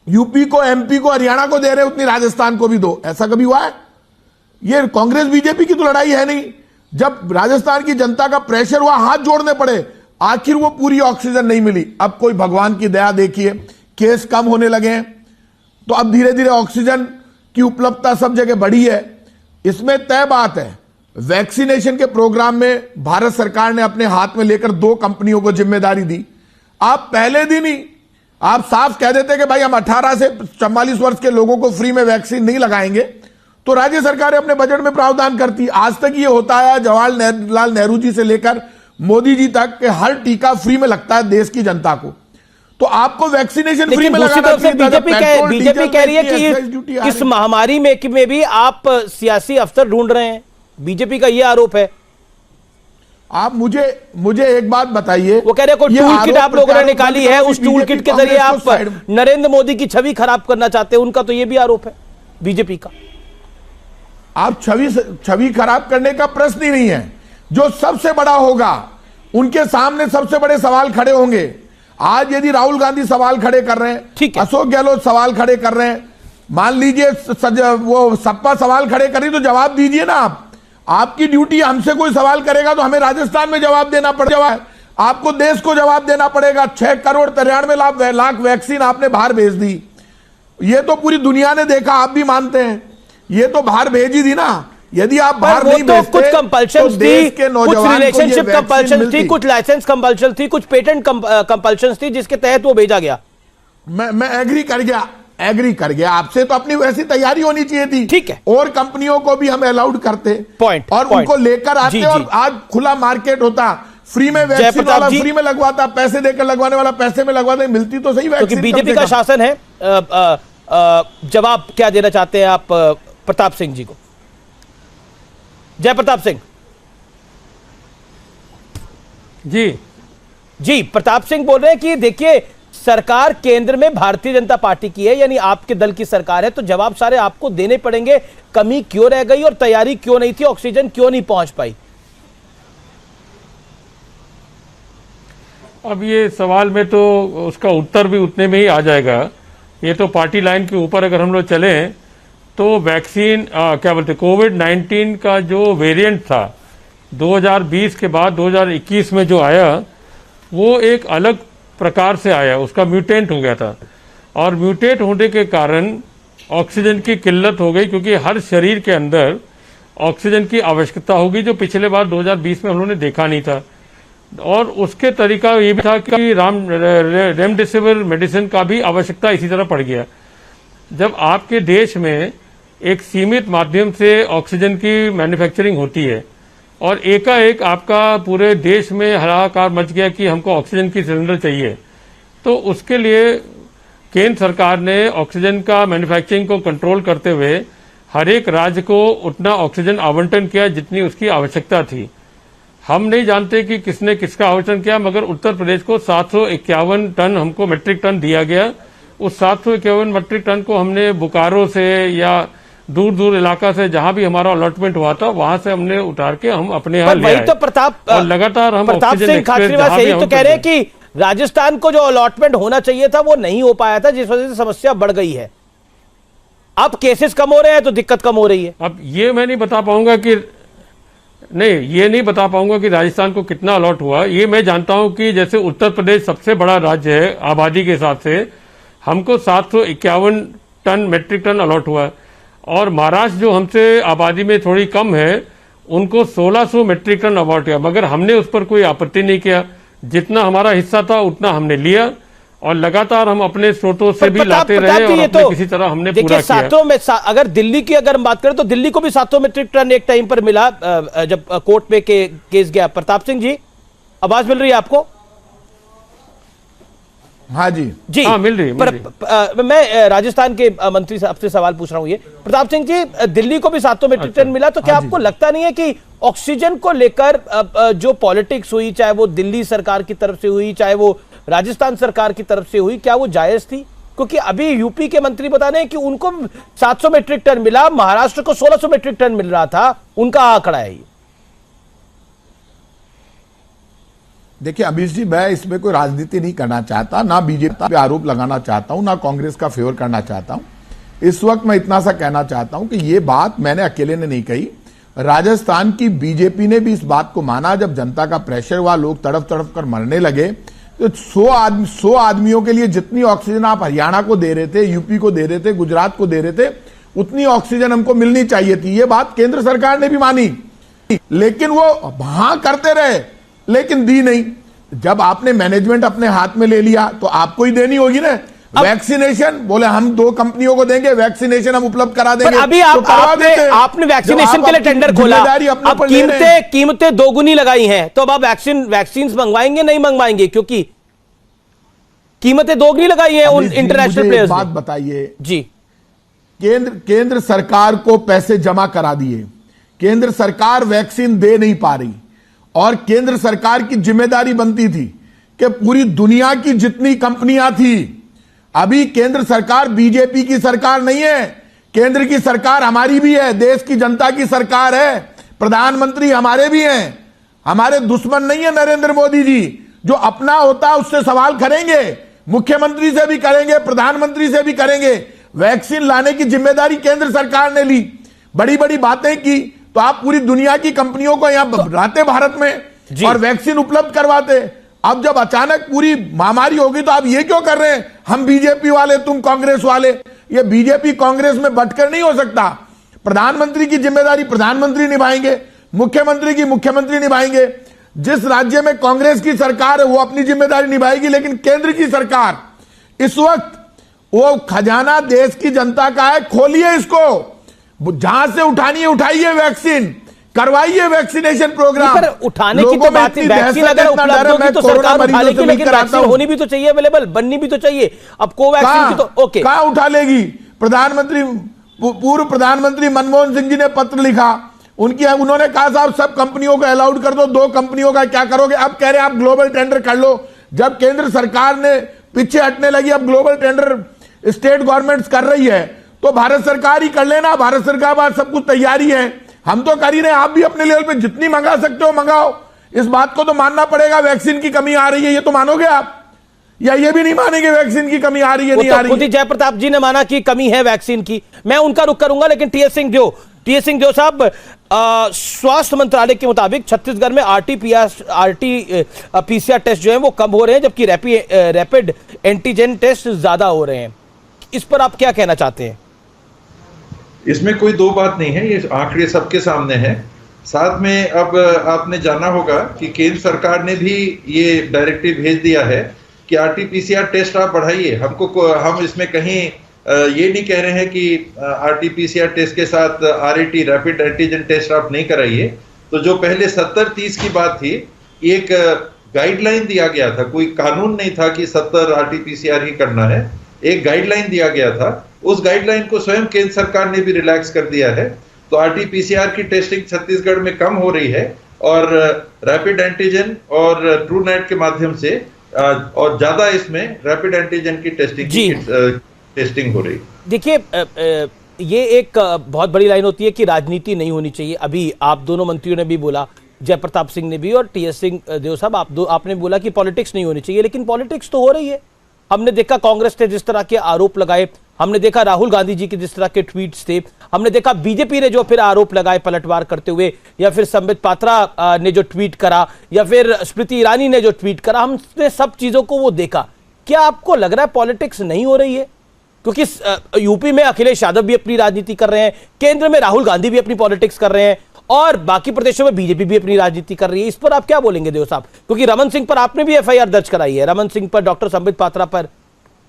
यूपी को, एमपी को, हरियाणा को दे रहे उतनी राजस्थान को भी दो। ऐसा कभी हुआ है? ये कांग्रेस बीजेपी की तो लड़ाई है नहीं। जब राजस्थान की जनता का प्रेशर हुआ, हाथ जोड़ने पड़े, आखिर वो पूरी ऑक्सीजन नहीं मिली। अब कोई भगवान की दया देखिए, केस कम होने लगे हैं, तो अब धीरे धीरे ऑक्सीजन की उपलब्धता सब जगह बढ़ी है। इसमें तय बात है, वैक्सीनेशन के प्रोग्राम में भारत सरकार ने अपने हाथ में लेकर 2 कंपनियों को जिम्मेदारी दी। आप पहले दिन ही आप साफ कह देते कि भाई हम 18 से 44 वर्ष के लोगों को फ्री में वैक्सीन नहीं लगाएंगे, तो राज्य सरकारें अपने बजट में प्रावधान करती। आज तक ये होता है, जवाहरलाल नेहरू जी से लेकर मोदी जी तक के हर टीका फ्री में लगता है देश की जनता को। तो आपको वैक्सीनेशन फ्री में लगाना चाहिए। बीजेपी कह रही है कि इस महामारी में भी आप सियासी अफसर ढूंढ रहे हैं, बीजेपी का यह आरोप है। आप मुझे एक बात बताइए, वो कह रहे हैं टूल किट आप लोगों ने निकाली है, उस टूल किट के जरिए आप नरेंद्र मोदी की छवि खराब करना चाहते हैं, उनका तो यह भी आरोप है बीजेपी का। आप छवि खराब करने का प्रश्न ही नहीं है। जो सबसे बड़ा होगा उनके सामने सबसे बड़े सवाल खड़े होंगे। आज यदि राहुल गांधी सवाल खड़े कर रहे हैं, अशोक गहलोत सवाल खड़े कर रहे हैं, मान लीजिए वो सपा सवाल खड़े कर रही, तो जवाब दीजिए ना आप। आपकी ड्यूटी, हमसे कोई सवाल करेगा तो हमें राजस्थान में जवाब देना पड़ेगा, आपको देश को जवाब देना पड़ेगा। 6 करोड़ 93 लाख वैक्सीन आपने बाहर भेज दी, ये तो पूरी दुनिया ने देखा, आप भी मानते हैं, ये तो बाहर भेज ही दी ना। यदि आप बाहर नहीं भेजते, कुछ कंपल्शन थी, कुछ रिलेशनशिप कंपल्शन थी, कुछ लाइसेंस कंपल्शन थी, कुछ पेटेंट कंपल्शन थी, जिसके तहत वो भेजा गया। मैं एग्री कर गया आपसे, तो अपनी वैसी तैयारी होनी चाहिए थी। ठीक है, और कंपनियों को भी हम अलाउड करते पॉइंट और उनको लेकर आते, और आज खुला मार्केट होता, फ्री में वैक्सीन वाला फ्री में लगवाता, पैसे देकर लगवाने वाला पैसे में लगवाता, मिलती तो सही वैक्सीन। बीजेपी का शासन है। जवाब क्या देना चाहते हैं आप प्रताप सिंह जी को? जय प्रताप सिंह जी, प्रताप सिंह बोल रहे हैं कि देखिए, सरकार केंद्र में भारतीय जनता पार्टी की है, यानी आपके दल की सरकार है, तो जवाब सारे आपको देने पड़ेंगे। कमी क्यों रह गई और तैयारी क्यों नहीं थी, ऑक्सीजन क्यों नहीं पहुंच पाई? अब ये सवाल में तो उसका उत्तर भी उतने में ही आ जाएगा। ये तो पार्टी लाइन के ऊपर अगर हम लोग चले तो वैक्सीन क्या बोलते, कोविड-19 का जो वेरिएंट था 2020 के बाद 2021 में जो आया, वो एक अलग प्रकार से आया, उसका म्यूटेंट हो गया था। और म्यूटेंट होने के कारण ऑक्सीजन की किल्लत हो गई, क्योंकि हर शरीर के अंदर ऑक्सीजन की आवश्यकता होगी, जो पिछले बार 2020 में हम लोगों ने देखा नहीं था। और उसके तरीका ये भी था कि रेमडेसिविर मेडिसिन का भी आवश्यकता इसी तरह पड़ गया। जब आपके देश में एक सीमित माध्यम से ऑक्सीजन की मैन्युफैक्चरिंग होती है और एकाएक आपका पूरे देश में हाहाकार मच गया कि हमको ऑक्सीजन की सिलेंडर चाहिए, तो उसके लिए केंद्र सरकार ने ऑक्सीजन का मैन्युफैक्चरिंग को कंट्रोल करते हुए हर एक राज्य को उतना ऑक्सीजन आवंटन किया जितनी उसकी आवश्यकता थी। हम नहीं जानते कि किसने किसका आवंटन किया, मगर उत्तर प्रदेश को 751 टन हमको मैट्रिक टन दिया गया। उस 751 मैट्रिक टन को हमने बोकारो से या दूर दूर इलाका से जहां भी हमारा अलॉटमेंट हुआ था वहां से हमने उतार के हम अपने यहाँ ले आए। तो प्रताप और लगातार हम प्रताप सिंह खाचरियावास यही तो कह रहे हैं कि राजस्थान को जो अलॉटमेंट होना चाहिए था वो नहीं हो पाया था, जिस वजह से समस्या बढ़ गई है। अब केसेस कम हो रहे हैं तो दिक्कत कम हो रही है। अब ये मैं नहीं बता पाऊंगा कि ये नहीं बता पाऊंगा कि राजस्थान को कितना अलॉट हुआ। ये मैं जानता हूं कि जैसे उत्तर प्रदेश सबसे बड़ा राज्य है आबादी के हिसाब से, हमको 751 टन मैट्रिक टन अलॉट हुआ, और महाराष्ट्र जो हमसे आबादी में थोड़ी कम है उनको 1600 मैट्रिक टन अलॉट हुआ, मगर हमने उस पर कोई आपत्ति नहीं किया। जितना हमारा हिस्सा था उतना हमने लिया और लगातार हम अपने स्रोतों से भी लाते रहे और अपने किसी तरह हमने पूरा किया। अगर दिल्ली की अगर हम बात करें तो दिल्ली को भी 700 मैट्रिक टन एक टाइम पर मिला जब कोर्ट में केस गया। प्रताप सिंह जी, आवाज मिल रही है आपको? हाँ जी जी हाँ, मिल रही है। मैं राजस्थान के मंत्री साहब से सवाल पूछ रहा हूं। ये प्रताप सिंह जी, दिल्ली को भी 700 मैट्रिक टन मिला, तो क्या आपको लगता नहीं है कि ऑक्सीजन को लेकर जो पॉलिटिक्स हुई, चाहे वो दिल्ली सरकार की तरफ से हुई चाहे वो राजस्थान सरकार की तरफ से हुई, क्या वो जायज थी? क्योंकि अभी यूपी के मंत्री बता रहे हैं कि उनको 700 मैट्रिक टन मिला, महाराष्ट्र को 1600 मैट्रिक टन मिल रहा था, उनका आंकड़ा है ये। देखिए अमीश जी, मैं इसमें कोई राजनीति नहीं करना चाहता, ना बीजेपी पे आरोप लगाना चाहता हूं, ना कांग्रेस का फेवर करना चाहता हूं। इस वक्त मैं इतना सा कहना चाहता हूं कि ये बात मैंने अकेले ने नहीं कही, राजस्थान की बीजेपी ने भी इस बात को माना। जब जनता का प्रेशर हुआ, लोग तड़प तड़प कर मरने लगे, तो 100 आदमियों के लिए जितनी ऑक्सीजन आप हरियाणा को दे रहे थे, यूपी को दे रहे थे, गुजरात को दे रहे थे, उतनी ऑक्सीजन हमको मिलनी चाहिए थी। ये बात केंद्र सरकार ने भी मानी, लेकिन वो हाँ करते रहे, लेकिन दी नहीं। जब आपने मैनेजमेंट अपने हाथ में ले लिया तो आपको ही देनी होगी ना। वैक्सीनेशन बोले हम 2 कंपनियों को देंगे, वैक्सीनेशन हम उपलब्ध करा देंगे। अभी तो आपने वैक्सीनेशन के लिए टेंडर खोला, अब कीमतें दोगुनी लगाई हैं, तो अब आप वैक्सीन मंगवाएंगे नहीं मंगवाएंगे? क्योंकि कीमतें दोगुनी लगाई हैं उन इंटरनेशनल प्लेयर्स। बात बताइए जी, केंद्र सरकार को पैसे जमा करा दिए, केंद्र सरकार वैक्सीन दे नहीं पा रही, और केंद्र सरकार की जिम्मेदारी बनती थी कि पूरी दुनिया की जितनी कंपनियां थी, अभी केंद्र सरकार बीजेपी की सरकार नहीं है, केंद्र की सरकार हमारी भी है, देश की जनता की सरकार है, प्रधानमंत्री हमारे भी हैं, हमारे दुश्मन नहीं है नरेंद्र मोदी जी। जो अपना होता है उससे सवाल करेंगे, मुख्यमंत्री से भी करेंगे, प्रधानमंत्री से भी करेंगे। वैक्सीन लाने की जिम्मेदारी केंद्र सरकार ने ली, बड़ी बड़ी बातें की, तो आप पूरी दुनिया की कंपनियों को यहां लाते भारत में और वैक्सीन उपलब्ध करवाते। अब जब अचानक पूरी महामारी होगी तो आप ये क्यों कर रहे हैं? हम बीजेपी वाले, तुम कांग्रेस वाले। ये बीजेपी कांग्रेस में बंटकर नहीं हो सकता। प्रधानमंत्री की जिम्मेदारी प्रधानमंत्री निभाएंगे, मुख्यमंत्री की मुख्यमंत्री निभाएंगे। जिस राज्य में कांग्रेस की सरकार है वो अपनी जिम्मेदारी निभाएगी, लेकिन केंद्र की सरकार इस वक्त वो खजाना देश की जनता का है, खोलिए इसको, जहां से उठानी है उठाइए, वैक्सीन करवाइए, वैक्सीनेशन प्रोग्राम। उठाने की तो बात है, वैक्सीन अगर उपलब्ध होगी तो सरकार उठा लेगी, लेकिन वैक्सीन होनी भी तो चाहिए, अवेलेबल बननी भी तो चाहिए। अब कोवैक्सीन की तो ओके, कहां उठा लेगी? प्रधानमंत्री, पूर्व प्रधानमंत्री मनमोहन सिंह जी ने पत्र लिखा, उन्होंने कहा साहब सब कंपनियों को अलाउड कर दो, 2 कंपनियों का क्या करोगे? अब कह रहे आप ग्लोबल टेंडर कर लो। जब केंद्र सरकार ने पीछे हटने लगी, अब ग्लोबल टेंडर स्टेट गवर्नमेंट्स कर रही है, तो भारत सरकार ही कर लेना। भारत सरकार पास सब कुछ तैयारी है, हम तो कर ही रहे हैं। आप भी अपने लेवल पे जितनी मंगा सकते हो मंगाओ। इस बात को तो मानना पड़ेगा, वैक्सीन की कमी आ रही है, ये तो मानोगे आप? या ये भी नहीं मानेंगे वैक्सीन की कमी आ रही है? नहीं आ रही। खुद ही जयप्रताप जी ने माना कि कमी है वैक्सीन की। मैं उनका रुख करूंगा, लेकिन टीएस सिंह साहब, स्वास्थ्य मंत्रालय के मुताबिक छत्तीसगढ़ में आरटी-पीसीआर टेस्ट जो है वो कम हो रहे हैं, जबकि रैपिड एंटीजन टेस्ट ज्यादा हो रहे हैं। इस पर आप क्या कहना चाहते हैं? इसमें कोई 2 बात नहीं है, ये आंकड़े सबके सामने हैं। साथ में अब आपने जाना होगा कि केंद्र सरकार ने भी ये डायरेक्टिव भेज दिया है कि आरटी-पीसीआर टेस्ट आप बढ़ाइए। हम इसमें कहीं ये नहीं कह रहे हैं कि RT-PCR टेस्ट के साथ RAT रैपिड एंटीजन टेस्ट आप नहीं कराइए। तो जो पहले 70-30 की बात थी, एक गाइडलाइन दिया गया था, कोई कानून नहीं था कि 70 RT-PCR ही करना है, एक गाइडलाइन दिया गया था। उस गाइडलाइन को स्वयं केंद्र सरकार ने भी रिलैक्स कर दिया है। तो RT-PCR की टेस्टिंग छत्तीसगढ़ में कम हो रही है और रैपिड एंटीजन और ट्रूनेट के माध्यम से और ज्यादा इसमें रैपिड एंटीजन की टेस्टिंग हो रही। देखिए, ये एक बहुत बड़ी लाइन होती है कि राजनीति नहीं होनी चाहिए। अभी आप दोनों मंत्रियों ने भी बोला, जयप्रताप सिंह ने भी और TS सिंहदेव साहब, आपने बोला कि पॉलिटिक्स नहीं होनी चाहिए, लेकिन पॉलिटिक्स तो हो रही है। हमने देखा कांग्रेस ने जिस तरह के आरोप लगाए, हमने देखा राहुल गांधी जी के जिस तरह के ट्वीट्स थे, हमने देखा बीजेपी ने जो फिर आरोप लगाए पलटवार करते हुए, या फिर संबित पात्रा ने जो ट्वीट करा, या फिर स्मृति ईरानी ने जो ट्वीट करा, हमने सब चीजों को वो देखा। क्या आपको लग रहा है पॉलिटिक्स नहीं हो रही है? क्योंकि यूपी में अखिलेश यादव भी अपनी राजनीति कर रहे हैं, केंद्र में राहुल गांधी भी अपनी पॉलिटिक्स कर रहे हैं, और बाकी प्रदेशों में बीजेपी भी अपनी राजनीति कर रही है। इस पर आप क्या बोलेंगे देव साहब? क्योंकि रमन सिंह पर आपने भी FIR दर्ज कराई है, रमन सिंह पर, डॉक्टर संबित पात्रा पर,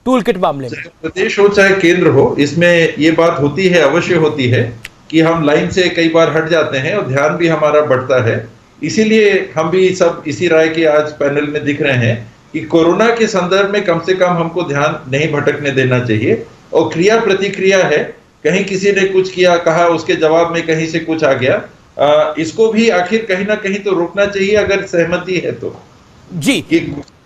टूल किट मामले में। प्रदेश हो चाहे केंद्र हो, इसमें ये बात होती है, अवश्य होती है कि हम लाइन से कई बार हट जाते हैं और ध्यान भी हमारा बढ़ता है। इसीलिए हम भी सब इसी राय के आज पैनल में दिख रहे हैं कि कोरोना के संदर्भ में कम से कम हमको ध्यान नहीं भटकने देना चाहिए। और क्रिया प्रतिक्रिया है, कहीं किसी ने कुछ किया, कहा, उसके जवाब में कहीं से कुछ आ गया, इसको भी आखिर कहीं ना कहीं तो रोकना चाहिए अगर सहमति है तो। जी, कि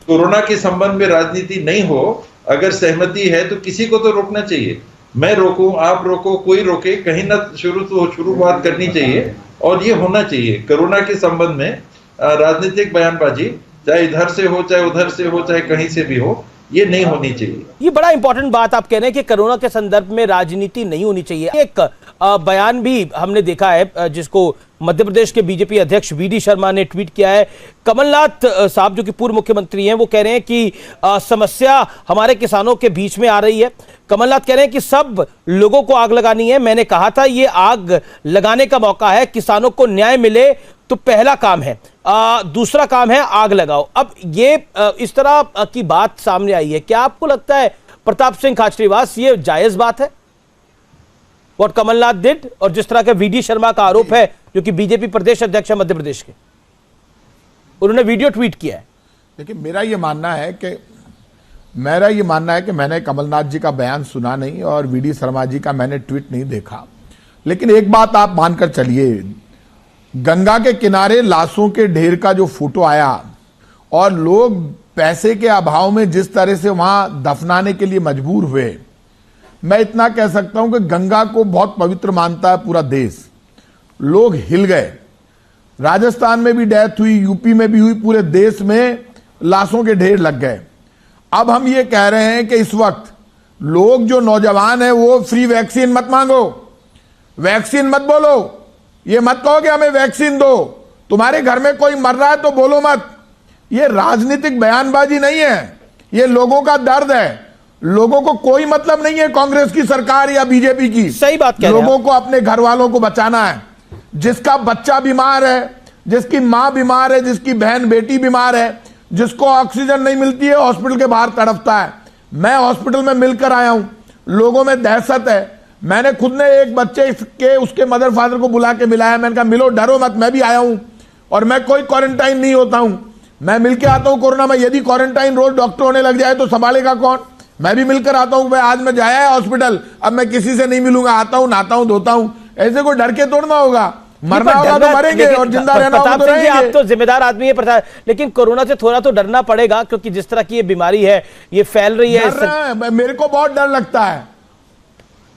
कोरोना के संबंध में राजनीति नहीं हो, अगर सहमति है तो किसी को तो रोकना चाहिए। मैं रोकूं, आप रोको, कोई रोके, कहीं ना शुरुआत करनी चाहिए और ये होना चाहिए। कोरोना के संबंध में राजनीतिक बयानबाजी चाहे इधर से हो, चाहे उधर से हो, चाहे कहीं से भी हो, ये नहीं होनी चाहिए। ये बड़ा इंपॉर्टेंट बात आप कह रहे हैं कि कोरोना के संदर्भ में राजनीति नहीं होनी चाहिए। एक बयान भी हमने देखा है जिसको मध्य प्रदेश के बीजेपी अध्यक्ष VD शर्मा ने ट्वीट किया है। कमलनाथ साहब जो कि पूर्व मुख्यमंत्री हैं, वो कह रहे हैं कि समस्या हमारे किसानों के बीच में आ रही है। कमलनाथ कह रहे हैं कि सब लोगों को आग लगानी है। मैंने कहा था ये आग लगाने का मौका है, किसानों को न्याय मिले तो पहला काम है, दूसरा काम है आग लगाओ। अब ये इस तरह की बात सामने आई है, क्या आपको लगता है प्रताप सिंह खाचरियावास ये जायज बात है व्हाट कमलनाथ डिड, और जिस तरह का VD शर्मा का आरोप है जो कि बीजेपी प्रदेश अध्यक्ष है मध्य प्रदेश के, उन्होंने वीडियो ट्वीट किया है? देखिए, मेरा ये मानना है कि मैंने कमलनाथ जी का बयान सुना नहीं और VD शर्मा जी का मैंने ट्वीट नहीं देखा, लेकिन एक बात आप मानकर चलिए, गंगा के किनारे लाशों के ढेर का जो फोटो आया और लोग पैसे के अभाव में जिस तरह से वहां दफनाने के लिए मजबूर हुए, मैं इतना कह सकता हूं कि गंगा को बहुत पवित्र मानता है पूरा देश। लोग हिल गए, राजस्थान में भी डेथ हुई, यूपी में भी हुई, पूरे देश में लाशों के ढेर लग गए। अब हम ये कह रहे हैं कि इस वक्त लोग जो नौजवान है वो फ्री वैक्सीन मत मांगो, वैक्सीन मत बोलो, ये मत कहो कि हमें वैक्सीन दो, तुम्हारे घर में कोई मर रहा है तो बोलो मत। ये राजनीतिक बयानबाजी नहीं है, ये लोगों का दर्द है। लोगों को कोई मतलब नहीं है कांग्रेस की सरकार या बीजेपी की। सही बात कह रहे हैं। लोगों को अपने घर वालों को बचाना है। जिसका बच्चा बीमार है, जिसकी मां बीमार है, जिसकी बहन बेटी बीमार है, जिसको ऑक्सीजन नहीं मिलती है, हॉस्पिटल के बाहर तड़पता है। मैं हॉस्पिटल में मिलकर आया हूं, लोगों में दहशत है। मैंने खुद ने एक बच्चे के उसके मदर फादर को बुला के मिलाया, मैंने कहा मिलो, डरो मत, मैं भी आया हूं और मैं कोई क्वारंटाइन नहीं होता हूं, मैं मिलके आता हूं कोरोना में। यदि क्वारंटाइन रोज डॉक्टर होने लग जाए तो संभालेगा कौन? मैं भी मिलकर आता हूं। मैं आज मैं जाया है हॉस्पिटल, अब मैं किसी से नहीं मिलूंगा, आता हूं, नहाता हूं, धोता हूं। ऐसे कोई डर के तोड़ना होगा, मरना होगा तो मरेंगे और जिंदा रहना होगा तो रहेंगे। आप तो जिम्मेदार आदमी है, लेकिन कोरोना से थोड़ा तो डरना पड़ेगा, क्योंकि जिस तरह की ये बीमारी है, ये फैल रही है। मेरे को बहुत डर लगता है,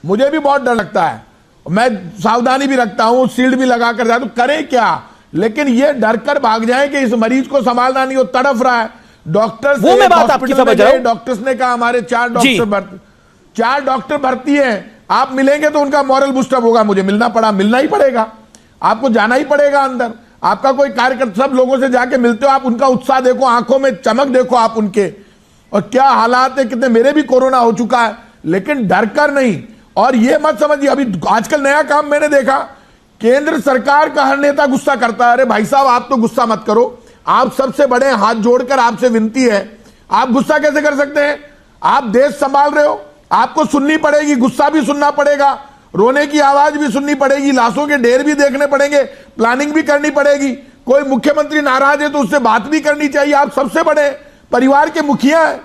मुझे भी बहुत डर लगता है, मैं सावधानी भी रखता हूं, शील्ड भी लगा कर जाता हूं। करें क्या? लेकिन ये डर कर भाग जाए कि इस मरीज को संभालना नहीं, वो तड़फ रहा है। डॉक्टर्स, वो मैं बात आपकी समझ रहा हूं। डॉक्टर्स ने कहा हमारे 4 डॉक्टर भर्ती हैं, आप मिलेंगे तो उनका मॉरल बूस्टअप होगा। मुझे मिलना ही पड़ेगा, आपको जाना ही पड़ेगा अंदर। आपका कोई कार्यकर्ता, सब लोगों से जाके मिलते हो आप, उनका उत्साह देखो, आंखों में चमक देखो आप उनके, और क्या हालात है, कितने। मेरे भी कोरोना हो चुका है, लेकिन डर कर नहीं। और ये मत समझिए, अभी आजकल नया काम मैंने देखा, केंद्र सरकार का हर नेता गुस्सा करता है। अरे भाई साहब, आप तो गुस्सा मत करो, आप सबसे बड़े, हाथ जोड़कर आपसे विनती है, आप गुस्सा कैसे कर सकते हैं? आप देश संभाल रहे हो, आपको सुननी पड़ेगी, गुस्सा भी सुनना पड़ेगा, रोने की आवाज भी सुननी पड़ेगी, लाशों के ढेर भी देखने पड़ेंगे, प्लानिंग भी करनी पड़ेगी। कोई मुख्यमंत्री नाराज है तो उससे बात भी करनी चाहिए। आप सबसे बड़े परिवार के मुखिया हैं,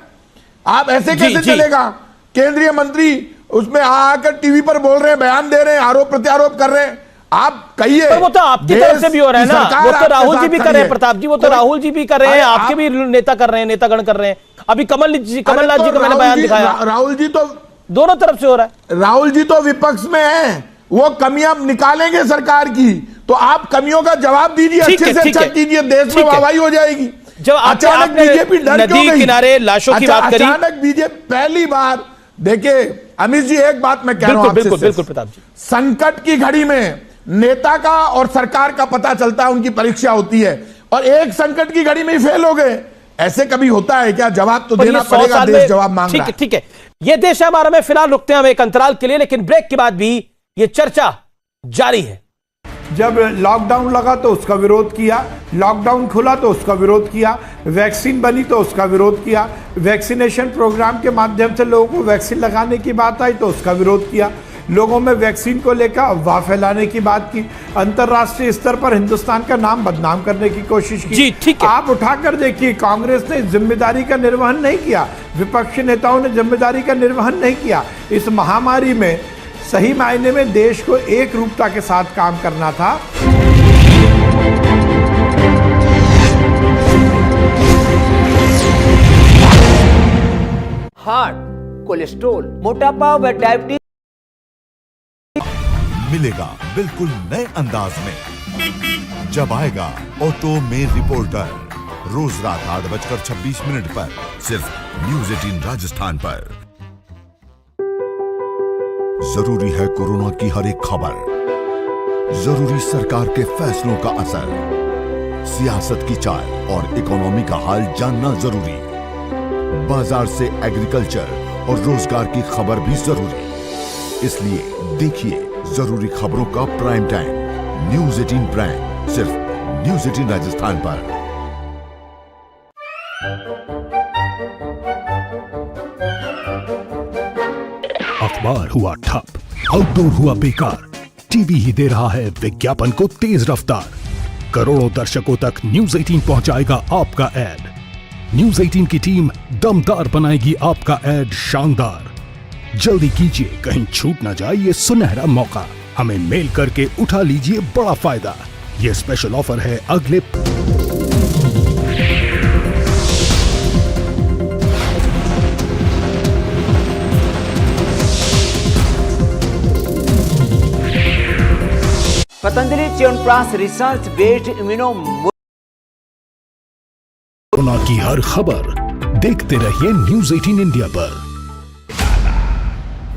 आप ऐसे कैसे चलेगा? केंद्रीय मंत्री उसमें आकर टीवी पर बोल रहे हैं, बयान दे रहे हैं, आरोप प्रत्यारोप कर रहे हैं। आप कहिए, वो तो आपकी तरफ से भी हो रहा है ना, वो तो राहुल जी भी कर रहे हैं, प्रताप जी, वो तो राहुल जी भी कर रहे हैं, आपके भी नेता कर रहे हैं, नेतागण कर रहे हैं। अभी कमलनाथ जी का मैंने बयान दिखाया, राहुल जी तो दोनों तरफ से हो रहा है। राहुल जी तो विपक्ष में हैं, वो कमियां निकालेंगे सरकार की, तो आप कमियों का जवाब दीजिए, अच्छे से अच्छा कीजिए, देश में वाहवाही हो जाएगी। जब अचानक बीजेपी नदी किनारे लाशों की बात करी, अचानक बीजेपी पहली बार, देखिए अमित जी एक बात मैं कह रहा हूं, बिल्कुल प्रताप जी, संकट की घड़ी में नेता का और सरकार का पता चलता है, उनकी परीक्षा होती है, और एक संकट की घड़ी में ही फेल हो गए, ऐसे कभी होता है क्या? जवाब तो देना पड़ेगा, देश जवाब मांग रहा है। ठीक है, ये देश है हमारा। में फिलहाल रुकते हैं हम एक अंतराल के लिए, लेकिन ब्रेक के बाद भी ये चर्चा जारी है। जब लॉकडाउन लगा तो उसका विरोध किया, लॉकडाउन खुला तो उसका विरोध किया, वैक्सीन बनी तो उसका विरोध किया, वैक्सीनेशन प्रोग्राम के माध्यम से लोगों को वैक्सीन लगाने की बात आई तो उसका विरोध किया, लोगों में वैक्सीन को लेकर अफवाह फैलाने की बात की, अंतर्राष्ट्रीय स्तर पर हिंदुस्तान का नाम बदनाम करने की कोशिश की। जी ठीक है, आप उठाकर देखिए, कांग्रेस ने जिम्मेदारी का निर्वहन नहीं किया, विपक्षी नेताओं ने जिम्मेदारी का निर्वहन नहीं किया। इस महामारी में सही मायने में देश को एक रूपता के साथ काम करना था। हार्ट, कोलेस्ट्रोल, मोटापा व डायबिटीज मिलेगा बिल्कुल नए अंदाज में जब आएगा ऑटो में रिपोर्टर, रोज रात 8:26 पर सिर्फ न्यूज 18 राजस्थान पर। जरूरी है कोरोना की हर एक खबर, जरूरी सरकार के फैसलों का असर, सियासत की चाल और इकोनॉमी का हाल जानना जरूरी, बाजार से एग्रीकल्चर और रोजगार की खबर भी जरूरी। इसलिए देखिए जरूरी खबरों का प्राइम टाइम, न्यूज 18 प्राइम, सिर्फ न्यूज 18 राजस्थान पर। अखबार हुआ ठप, आउटडोर हुआ बेकार, टीवी ही दे रहा है विज्ञापन को तेज रफ्तार। करोड़ों दर्शकों तक न्यूज 18 पहुंचाएगा आपका ऐड। न्यूज 18 की टीम दमदार बनाएगी आपका ऐड शानदार। जल्दी कीजिए, कहीं छूट ना जाए ये सुनहरा मौका। हमें मेल करके उठा लीजिए बड़ा फायदा। ये स्पेशल ऑफर है अगले Patanjali chyawanprash research based immuno. Corona की हर खबर देखते रहिए न्यूज 18 इंडिया पर।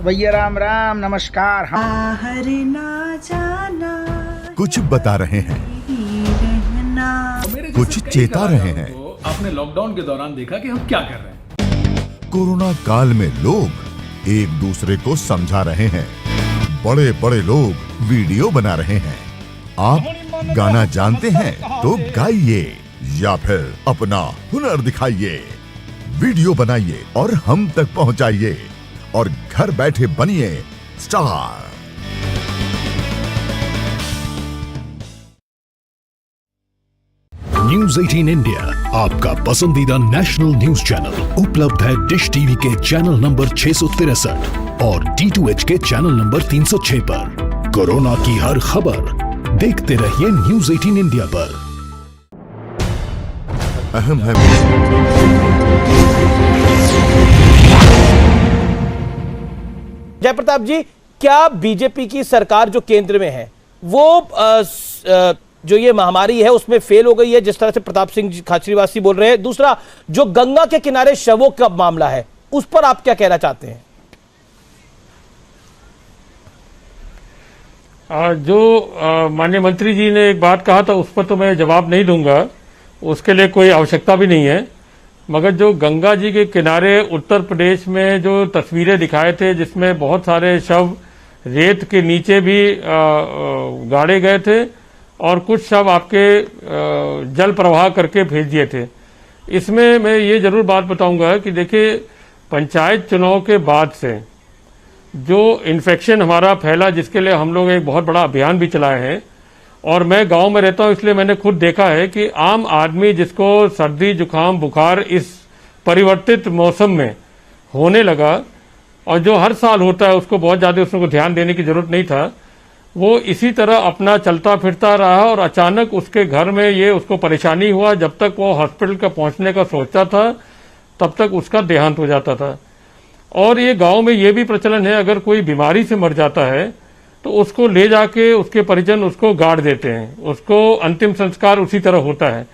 भैया राम राम, नमस्कार। ना जाना कुछ बता रहे हैं, कुछ चेता रहे हैं। आपने लॉकडाउन के दौरान देखा कि हम क्या कर रहे हैं। कोरोना काल में लोग एक दूसरे को समझा रहे हैं, बड़े बड़े लोग वीडियो बना रहे हैं। आप गाना जानते हैं तो गाइए या फिर अपना हुनर दिखाइए, वीडियो बनाइए और हम तक पहुंचाइए और घर बैठे बनिए स्टार। न्यूज 18 इंडिया आपका पसंदीदा नेशनल न्यूज चैनल उपलब्ध है डिश टीवी के चैनल नंबर 663 और D2H के चैनल नंबर 306 पर। कोरोना की हर खबर देखते रहिए न्यूज 18 इंडिया पर। अहम है जयप्रताप जी, क्या बीजेपी की सरकार जो केंद्र में है वो जो ये महामारी है उसमें फेल हो गई है, जिस तरह से प्रताप सिंह खाचरीवास बोल रहे हैं? दूसरा, जो गंगा के किनारे शवों का मामला है उस पर आप क्या कहना चाहते हैं? जो माननीय मंत्री जी ने एक बात कहा था उस पर तो मैं जवाब नहीं दूंगा, उसके लिए कोई आवश्यकता भी नहीं है। मगर जो गंगा जी के किनारे उत्तर प्रदेश में जो तस्वीरें दिखाए थे जिसमें बहुत सारे शव रेत के नीचे भी गाड़े गए थे और कुछ शव आपके जल प्रवाह करके भेज दिए थे, इसमें मैं ये जरूर बात बताऊंगा कि देखिए पंचायत चुनाव के बाद से जो इन्फेक्शन हमारा फैला, जिसके लिए हम लोग एक बहुत बड़ा अभियान भी चलाए हैं। और मैं गांव में रहता हूं, इसलिए मैंने खुद देखा है कि आम आदमी जिसको सर्दी जुकाम बुखार इस परिवर्तित मौसम में होने लगा, और जो हर साल होता है उसको बहुत ज़्यादा उसको ध्यान देने की जरूरत नहीं था, वो इसी तरह अपना चलता फिरता रहा और अचानक उसके घर में ये उसको परेशानी हुआ। जब तक वो हॉस्पिटल का पहुंचने का सोचता था तब तक उसका देहांत हो जाता था। और ये गांव में ये भी प्रचलन है, अगर कोई बीमारी से मर जाता है तो उसको ले जाके उसके परिजन उसको गाड़ देते हैं, उसको अंतिम संस्कार उसी तरह होता है।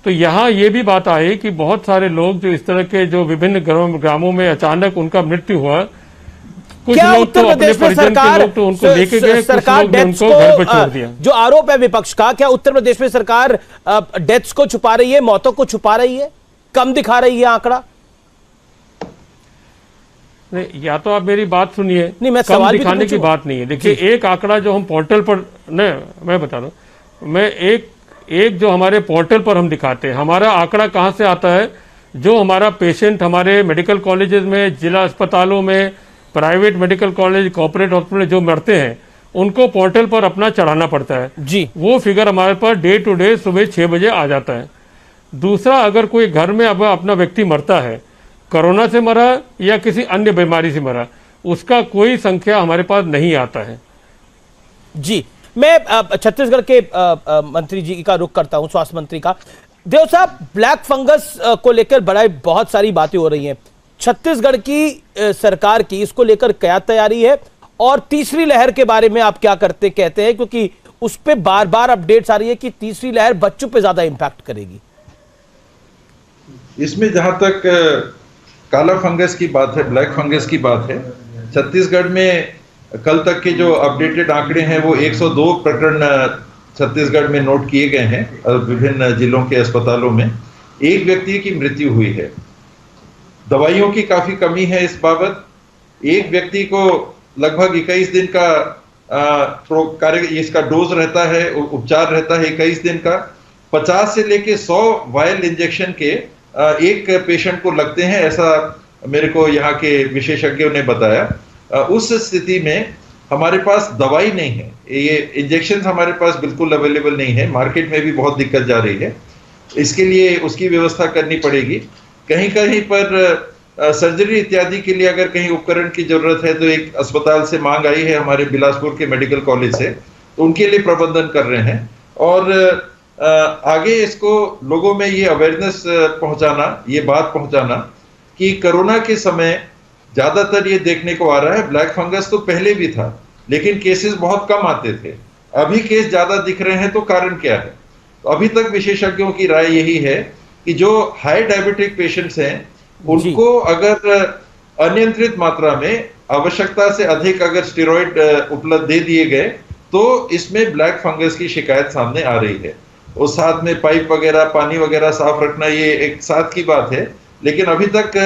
तो यहाँ ये भी बात आई कि बहुत सारे लोग जो इस तरह के जो विभिन्न ग्रामों में अचानक उनका मृत्यु हुआ, कुछ क्या लोग उत्तर तो अपने प्रदेश में परिजन के सरकार लोग तो उनको लेके गए, कुछ सरकार लोग ने डेथ्स उनको घर पे छोड़ को, दिया। जो आरोप है विपक्ष का, क्या उत्तर प्रदेश में सरकार डेथ्स को छुपा रही है, मौतों को छुपा रही है, कम दिखा रही है आंकड़ा? नहीं, या तो आप मेरी बात सुनिए, नहीं, मैं कम सवाल भी तो दिखाने की पूछूंगा। बात नहीं है। देखिए, एक आंकड़ा जो हम पोर्टल पर, मैं बता दूं, मैं एक जो हमारे पोर्टल पर हम दिखाते हैं, हमारा आंकड़ा कहां से आता है? जो हमारा पेशेंट हमारे मेडिकल कॉलेजेस में, जिला अस्पतालों में, private medical college, corporate hospital जो मरते हैं, उनको पोर्टल पर अपना चढ़ाना पड़ता है जी। वो फिगर हमारे पास डे टू डे सुबह 6 बजे आ जाता है। दूसरा, अगर कोई घर में अब अपना व्यक्ति मरता है, कोरोना से मरा या किसी अन्य बीमारी से मरा, उसका कोई संख्या हमारे पास नहीं आता है। जी, मैं छत्तीसगढ़ के मंत्री जी का रुख करता हूं, स्वास्थ्य मंत्री का। देव साहब, ब्लैक फंगस को लेकर बहुत सारी बातें हो रही हैं। छत्तीसगढ़ की सरकार की इसको लेकर क्या तैयारी है, और तीसरी लहर के बारे में आप क्या कहते हैं, क्योंकि उस पर बार बार अपडेट्स आ रही है कि तीसरी लहर बच्चों पे ज्यादा इंपैक्ट करेगी। इसमें जहां तक काला फंगस की बात है, ब्लैक फंगस की बात है, छत्तीसगढ़ में कल तक के जो अपडेटेड आंकड़े हैं वो 102 प्रकरण छत्तीसगढ़ में नोट किए गए हैं विभिन्न जिलों के अस्पतालों में। एक व्यक्ति की मृत्यु हुई है। दवाइयों की काफी कमी है इस बाबत। एक व्यक्ति को लगभग 21 दिन का इसका डोज रहता है, उपचार रहता है 21 दिन का। 50 से लेके 100 वायल इंजेक्शन के एक पेशेंट को लगते हैं, ऐसा मेरे को यहाँ के विशेषज्ञों ने बताया। उस स्थिति में हमारे पास दवाई नहीं है, ये इंजेक्शन हमारे पास बिल्कुल अवेलेबल नहीं है, मार्केट में भी बहुत दिक्कत जा रही है। इसके लिए उसकी व्यवस्था करनी पड़ेगी। कहीं कहीं पर सर्जरी इत्यादि के लिए अगर कहीं उपकरण की जरूरत है तो एक अस्पताल से मांग आई है हमारे बिलासपुर के मेडिकल कॉलेज से, तो उनके लिए प्रबंधन कर रहे हैं। और आगे इसको लोगों में ये अवेयरनेस पहुंचाना, ये बात पहुंचाना कि कोरोना के समय ज्यादातर ये देखने को आ रहा है, ब्लैक फंगस तो पहले भी था लेकिन केसेस बहुत कम आते थे, अभी केस ज्यादा दिख रहे हैं, तो कारण क्या है? तो अभी तक विशेषज्ञों की राय यही है कि जो हाई डायबिटिक पेशेंट्स हैं उनको अगर अनियंत्रित मात्रा में, आवश्यकता से अधिक अगर स्टेरॉइड उपलब्ध दे दिए गए तो इसमें ब्लैक फंगस की शिकायत सामने आ रही है। और साथ में पाइप वगैरह, पानी वगैरह साफ रखना, ये एक साथ की बात है, लेकिन अभी तक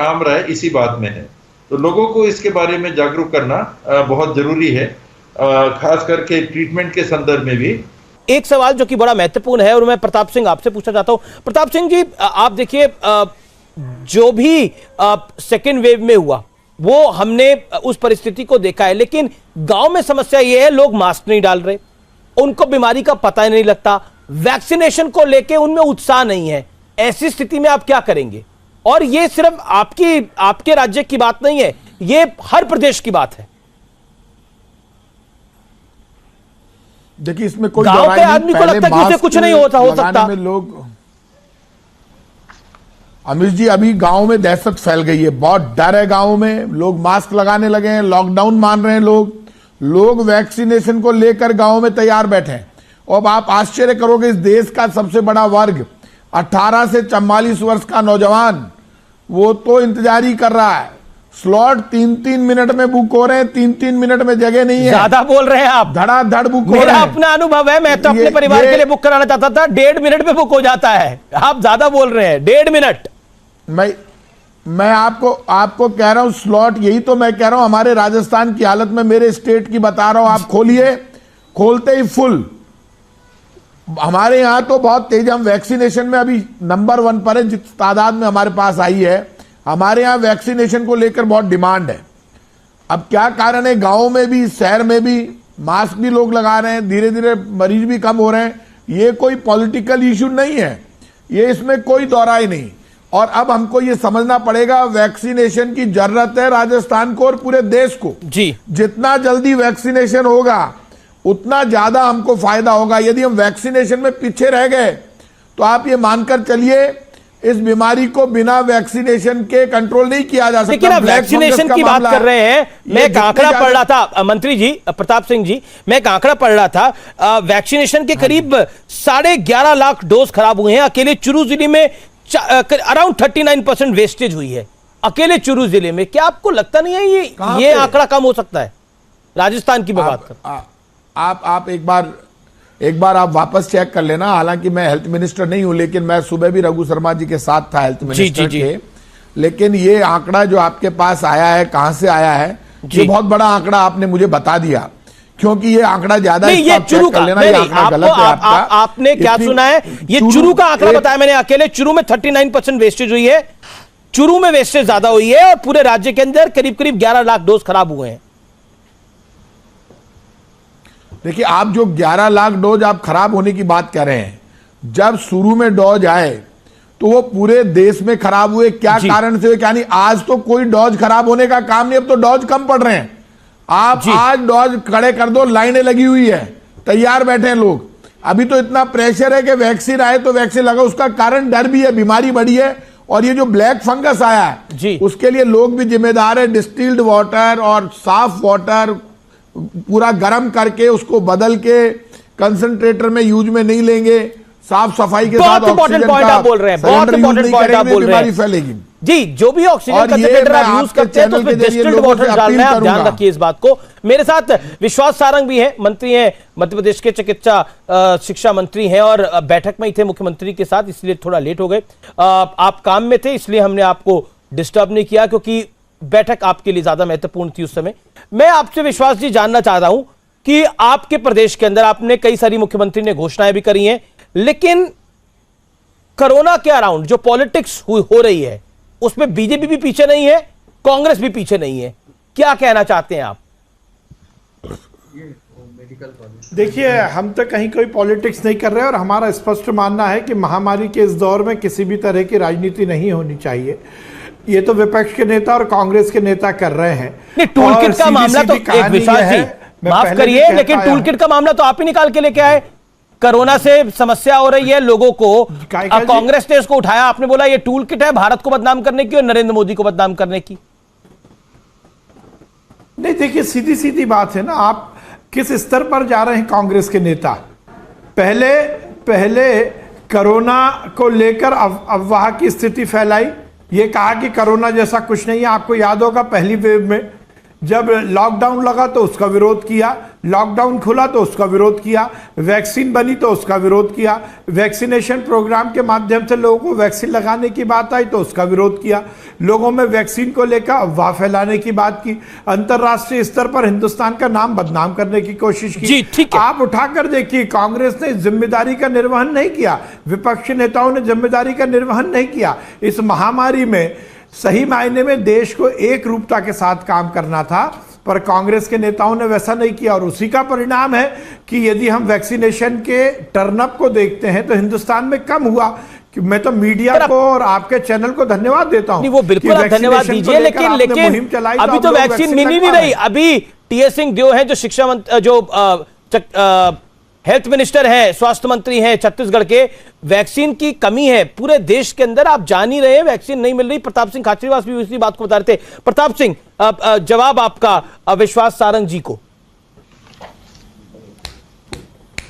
आम राय इसी बात में है। तो लोगों को इसके बारे में जागरूक करना बहुत जरूरी है, खास करके ट्रीटमेंट के संदर्भ में भी। एक सवाल जो कि बड़ा महत्वपूर्ण है और मैं प्रताप सिंह आपसे पूछना चाहता हूं। प्रताप सिंह जी, आप देखिए, जो भी सेकेंड वेव में हुआ वो हमने उस परिस्थिति को देखा है, लेकिन गांव में समस्या ये है, लोग मास्क नहीं डाल रहे, उनको बीमारी का पता ही नहीं लगता, वैक्सीनेशन को लेके उनमें उत्साह नहीं है। ऐसी स्थिति में आप क्या करेंगे? और ये सिर्फ आपके राज्य की बात नहीं है, ये हर प्रदेश की बात है। देखिए, इसमें कोई गांव के आदमी को लगता है कि उसे कुछ नहीं हो सकता। लोग, अमित जी, अभी गांव में दहशत फैल गई है, बहुत डर है गांव में, लोग मास्क लगाने लगे हैं, लॉकडाउन मान रहे हैं लोग वैक्सीनेशन को लेकर गांव में तैयार बैठे हैं। अब आप आश्चर्य करोगे, इस देश का सबसे बड़ा वर्ग 18 से 44 वर्ष का नौजवान, वो तो इंतजार ही कर रहा है। स्लॉट 3-3 मिनट में बुक हो रहे हैं, 3-3 मिनट में जगह नहीं है। ज्यादा बोल रहे हैं आप, धड़ाधड़ बुक हो रहे हैं। मेरा अपना अनुभव है, मैं तो अपने परिवार के लिए बुक कराना चाहता था, 1.5 मिनट में बुक हो जाता है। आप ज्यादा बोल रहे हैं, 1.5 मिनट। मैं आपको कह रहा हूं स्लॉट, यही तो मैं कह रहा हूं, हमारे राजस्थान की हालत में, मेरे स्टेट की बता रहा हूं, आप खोलिए, खोलते ही फुल। हमारे यहां तो बहुत तेज, हम वैक्सीनेशन में अभी नंबर 1 पर है, जिस तादाद में हमारे पास आई है। हमारे यहां वैक्सीनेशन को लेकर बहुत डिमांड है। अब क्या कारण है, गांव में भी शहर में भी मास्क भी लोग लगा रहे हैं, धीरे धीरे मरीज भी कम हो रहे हैं। ये कोई पॉलिटिकल इश्यू नहीं है, ये इसमें कोई दौरा ही नहीं। और अब हमको ये समझना पड़ेगा, वैक्सीनेशन की जरूरत है राजस्थान को और पूरे देश को जी। जितना जल्दी वैक्सीनेशन होगा उतना ज्यादा हमको फायदा होगा। यदि हम वैक्सीनेशन में पीछे रह गए तो आप ये मानकर चलिए इस बीमारी को बिना वैक्सीनेशन के कंट्रोल नहीं किया जा सकता। लेकिन आप वैक्सीनेशन की बात कर रहे हैं, मैं एक आंकड़ा पढ़ रहा था मंत्री जी, प्रताप सिंह जी, मैं एक आंकड़ा पढ़ रहा था, वैक्सीनेशन के करीब 11.5 लाख डोज खराब हुए हैं। अकेले चुरू जिले में अराउंड 39% वेस्टेज हुई है, अकेले चुरू जिले में। क्या आपको लगता नहीं है ये आंकड़ा कम हो सकता है? राजस्थान की मैं बात कर, आप एक बार आप वापस चेक कर लेना। हालांकि मैं हेल्थ मिनिस्टर नहीं हूं, लेकिन मैं सुबह भी रघु शर्मा जी के साथ था हेल्थ मिनिस्टर के। लेकिन ये आंकड़ा जो आपके पास आया है, कहां से आया है, ये बहुत बड़ा आंकड़ा आपने मुझे बता दिया, क्योंकि ये आंकड़ा ज्यादा ये चुरू का नहीं, आपने क्या सुना है, ये चुरू का आंकड़ा बताया मैंने। अकेले चुरू में 39% वेस्टेज हुई है, चुरू में वेस्टेज ज्यादा हुई है और पूरे राज्य के अंदर करीब 11 लाख डोज खराब हुए हैं। देखिए, आप जो 11 लाख डोज आप खराब होने की बात कर रहे हैं, जब शुरू में डोज आए तो वो पूरे देश में खराब हुए। क्या कारण से हुए? यानी आज तो कोई डोज खराब होने का काम नहीं, अब तो डोज कम पड़ रहे हैं। आप आज डोज खड़े कर दो, लाइनें लगी हुई है, तैयार बैठे हैं लोग। अभी तो इतना प्रेशर है कि वैक्सीन आए तो वैक्सीन लगाओ। उसका कारण डर भी है, बीमारी बढ़ी है, और ये जो ब्लैक फंगस आया है उसके लिए लोग भी जिम्मेदार है। डिस्टिल्ड वाटर और साफ वाटर पूरा गर्म करके उसको बदल के कंसंट्रेटर में यूज में नहीं लेंगे, साफ सफाई के साथ ऑक्सीजन पॉइंट आप बोल रहे हैं, बहुत इंपॉर्टेंट पॉइंट आप बोल रहे हैं, फैलेगी जी। जो भी ऑक्सीजन कंसंट्रेटर आप यूज करते हैं तो उसमें डिस्टिल्ड वाटर डालना है, आप ध्यान रखिए इस बात को। मेरे साथ विश्वास सारंग भी हैं, मंत्री हैं, मध्य प्रदेश के चिकित्सा शिक्षा मंत्री हैं और बैठक में ही थे मुख्यमंत्री के साथ, इसलिए थोड़ा लेट हो गए। आप काम में थे इसलिए हमने आपको डिस्टर्ब नहीं किया, क्योंकि बैठक आपके लिए ज्यादा महत्वपूर्ण थी उस समय। मैं आपसे विश्वास जी जानना चाहता हूं कि आपके प्रदेश के अंदर आपने कई सारी मुख्यमंत्री ने घोषणाएं भी करी हैं, लेकिन कोरोना के अराउंड जो पॉलिटिक्स हो रही है उसमें बीजेपी भी पीछे नहीं है, कांग्रेस भी पीछे नहीं है। क्या कहना चाहते हैं आप? देखिए, हम तो कहीं कोई पॉलिटिक्स नहीं कर रहे और हमारा स्पष्ट मानना है कि महामारी के इस दौर में किसी भी तरह की राजनीति नहीं होनी चाहिए। ये तो विपक्ष के नेता और कांग्रेस के नेता कर रहे हैं। नहीं, टूलकिट का मामला तो एक विश्वास जी माफ करिए, लेकिन टूलकिट का मामला तो आप ही निकाल के लेके आए। कोरोना से समस्या हो रही है लोगों को, कांग्रेस ने इसको उठाया, आपने बोला ये टूलकिट है भारत को बदनाम करने की और नरेंद्र मोदी को बदनाम करने की। नहीं, देखिए सीधी सीधी बात है ना, आप किस स्तर पर जा रहे हैं कांग्रेस के नेता। पहले कोरोना को लेकर अफवाह की स्थिति फैलाई, ये कहा कि कोरोना जैसा कुछ नहीं है। आपको याद होगा पहली वेव में जब लॉकडाउन लगा तो उसका विरोध किया, लॉकडाउन खुला तो उसका विरोध किया, वैक्सीन बनी तो उसका विरोध किया, वैक्सीनेशन प्रोग्राम के माध्यम से लोगों को वैक्सीन लगाने की बात आई तो उसका विरोध किया, लोगों में वैक्सीन को लेकर अफवाह फैलाने की बात की, अंतर्राष्ट्रीय स्तर पर हिंदुस्तान का नाम बदनाम करने की कोशिश की। जी, ठीक है। आप उठाकर देखिए, कांग्रेस ने जिम्मेदारी का निर्वहन नहीं किया, विपक्षी नेताओं ने जिम्मेदारी का निर्वहन नहीं किया। इस महामारी में सही मायने में देश को एक रूपता के साथ काम करना था, पर कांग्रेस के नेताओं ने वैसा नहीं किया और उसी का परिणाम है कि यदि हम वैक्सीनेशन के टर्नअप को देखते हैं तो हिंदुस्तान में कम हुआ। कि मैं तो मीडिया को और आपके चैनल को धन्यवाद देता हूं। वो बिल्कुल आप धन्यवाद दीजिए, लेकिन अभी तो वैक्सीन मिल ही नहीं रही। अभी टीएस सिंहदेव हैं जो शिक्षा मंत्री, जो हेल्थ मिनिस्टर है, स्वास्थ्य मंत्री हैं छत्तीसगढ़ के, वैक्सीन की कमी है पूरे देश के अंदर, आप जान ही रहे हैं, वैक्सीन नहीं मिल रही। प्रताप सिंह खाचरीवास भी इसी बात को बता रहे थे। प्रताप सिंह, जवाब आपका विश्वास सारंग जी को।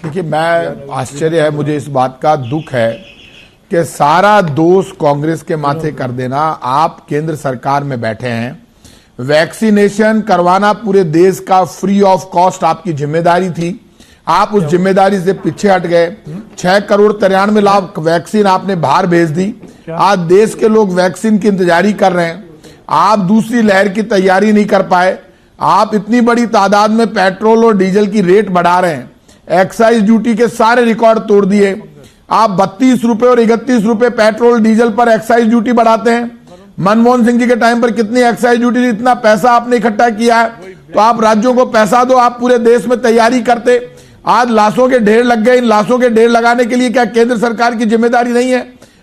देखिए, मैं आश्चर्य है मुझे, इस बात का दुख है कि सारा दोष कांग्रेस के माथे कर देना। आप केंद्र सरकार में बैठे हैं, वैक्सीनेशन करवाना पूरे देश का फ्री ऑफ कॉस्ट आपकी जिम्मेदारी थी, आप उस जिम्मेदारी से पीछे हट गए। 6,93 लाख वैक्सीन आपने बाहर भेज दी। आज देश के लोग वैक्सीन की इंतजारी कर रहे हैं, आप दूसरी लहर की तैयारी नहीं कर पाए। आप इतनी बड़ी तादाद में पेट्रोल और डीजल की रेट बढ़ा रहे हैं, एक्साइज ड्यूटी के सारे रिकॉर्ड तोड़ दिए। आप 32 रुपए और 31 रुपए पेट्रोल डीजल पर एक्साइज ड्यूटी बढ़ाते हैं, मनमोहन सिंह जी के टाइम पर कितनी एक्साइज ड्यूटी थी, इतना पैसा आपने इकट्ठा किया है, तो आप राज्यों को पैसा दो, आप पूरे देश में तैयारी करते। आज लाशों के ढेर लग गए, इन लाशों के ढेर लगाने के लिए क्या केंद्र सरकार की जिम्मेदारी नहीं है?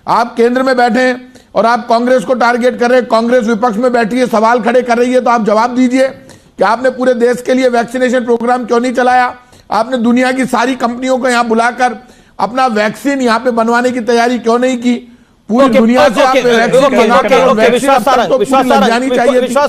आप केंद्र में बैठे हैं और आप कांग्रेस को टारगेट कर रहे हैं, कांग्रेस विपक्ष में बैठी है, सवाल खड़े कर रही है, तो आप जवाब दीजिए कि आपने पूरे देश के लिए वैक्सीनेशन प्रोग्राम क्यों नहीं चलाया? आपने दुनिया की सारी कंपनियों को यहां बुलाकर अपना वैक्सीन यहां पे बनवाने की तैयारी क्यों नहीं की? पूरी दुनिया से आप वैक्सीन बनाकर विश्वास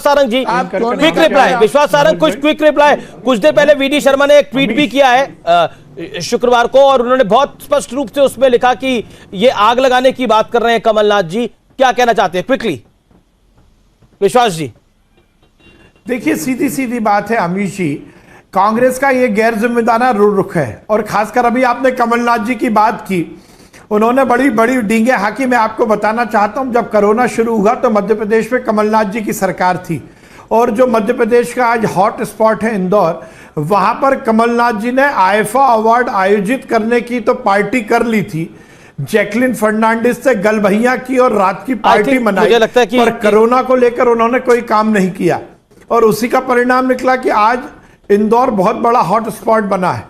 सारंग जी, क्विक रिप्लाई, विश्वास सारंग कुछ क्विक रिप्लाई। कुछ देर पहले वीडी शर्मा ने एक ट्वीट भी किया है शुक्रवार को, और उन्होंने बहुत स्पष्ट रूप से उसमें लिखा कि ये आग लगाने की बात कर रहे हैं कमलनाथ जी। क्या कहना चाहते हैं क्विकली विश्वास जी? देखिए, सीधी सीधी बात है अमित जी, कांग्रेस का ये गैर जिम्मेदाराना रुख है। और खासकर अभी आपने कमलनाथ जी की बात की, उन्होंने बड़ी बड़ी डींगे हाकी। मैं आपको बताना चाहता हूं, जब कोरोना शुरू हुआ तो मध्य प्रदेश में कमलनाथ जी की सरकार थी, और जो मध्य प्रदेश का आज हॉट स्पॉट है इंदौर, वहां पर कमलनाथ जी ने आईफा अवार्ड आयोजित करने की तो पार्टी कर ली थी, जैकलिन फर्नांडिस से गलभैया की और रात की पार्टी मनाई, मुझे लगता है कि पर कोरोना को लेकर उन्होंने कोई काम नहीं किया, और उसी का परिणाम निकला कि आज इंदौर बहुत बड़ा हॉट स्पॉट बना है।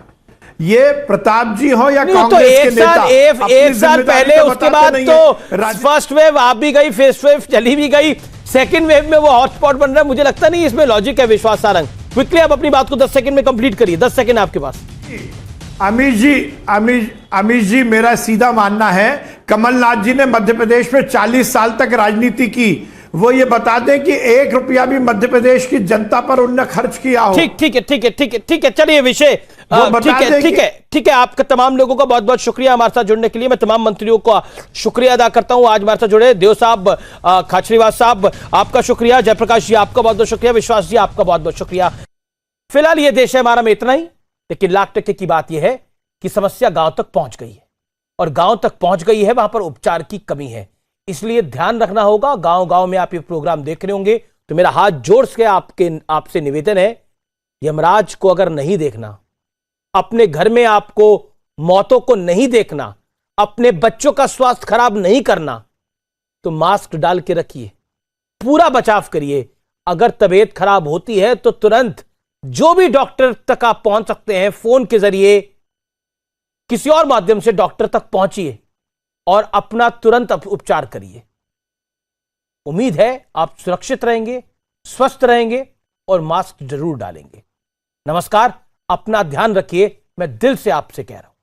ये प्रताप जी हो या कांग्रेस के नेता, एक साल पहले उसके बाद तो फर्स्ट वेव आ भी गई, फर्स्ट वेव चली भी गई, सेकंड वेव में वो हॉटस्पॉट बन रहा है। मुझे लगता नहीं इसमें लॉजिक है। विश्वास सारंग, क्विकली आप अपनी बात को 10 सेकंड में कंप्लीट करिए। 10 सेकंड आपके पास। अमित जी, मेरा सीधा मानना है, कमलनाथ जी ने मध्य प्रदेश में 40 साल तक राजनीति की, वो ये बता दें कि 1 रुपया भी मध्य प्रदेश की जनता पर उन्होंने खर्च किया हो। ठीक है, चलिए विषय ठीक है। आपका तमाम लोगों का बहुत बहुत शुक्रिया हमारे साथ जुड़ने के लिए। मैं तमाम मंत्रियों का शुक्रिया अदा करता हूं आज हमारे साथ जुड़े। देव साहब, खाचरीवास साहब, आपका शुक्रिया। जयप्रकाश जी, आपका बहुत बहुत शुक्रिया। विश्वास जी, आपका बहुत बहुत शुक्रिया। फिलहाल ये देश है हमारा में इतना ही, लेकिन लाख टके की बात यह है कि समस्या गांव तक पहुंच गई है, और गांव तक पहुंच गई है, वहां पर उपचार की कमी है। इसलिए ध्यान रखना होगा। गांव गांव में आप ये प्रोग्राम देख रहे होंगे, तो मेरा हाथ जोड़ के आपसे निवेदन है, यमराज को अगर नहीं देखना, अपने घर में आपको मौतों को नहीं देखना, अपने बच्चों का स्वास्थ्य खराब नहीं करना, तो मास्क डाल के रखिए, पूरा बचाव करिए। अगर तबीयत खराब होती है तो तुरंत जो भी डॉक्टर तक आप पहुंच सकते हैं, फोन के जरिए किसी और माध्यम से डॉक्टर तक पहुंचिए और अपना तुरंत उपचार करिए। उम्मीद है आप सुरक्षित रहेंगे, स्वस्थ रहेंगे और मास्क जरूर डालेंगे। नमस्कार, अपना ध्यान रखिए, मैं दिल से आपसे कह रहा हूं।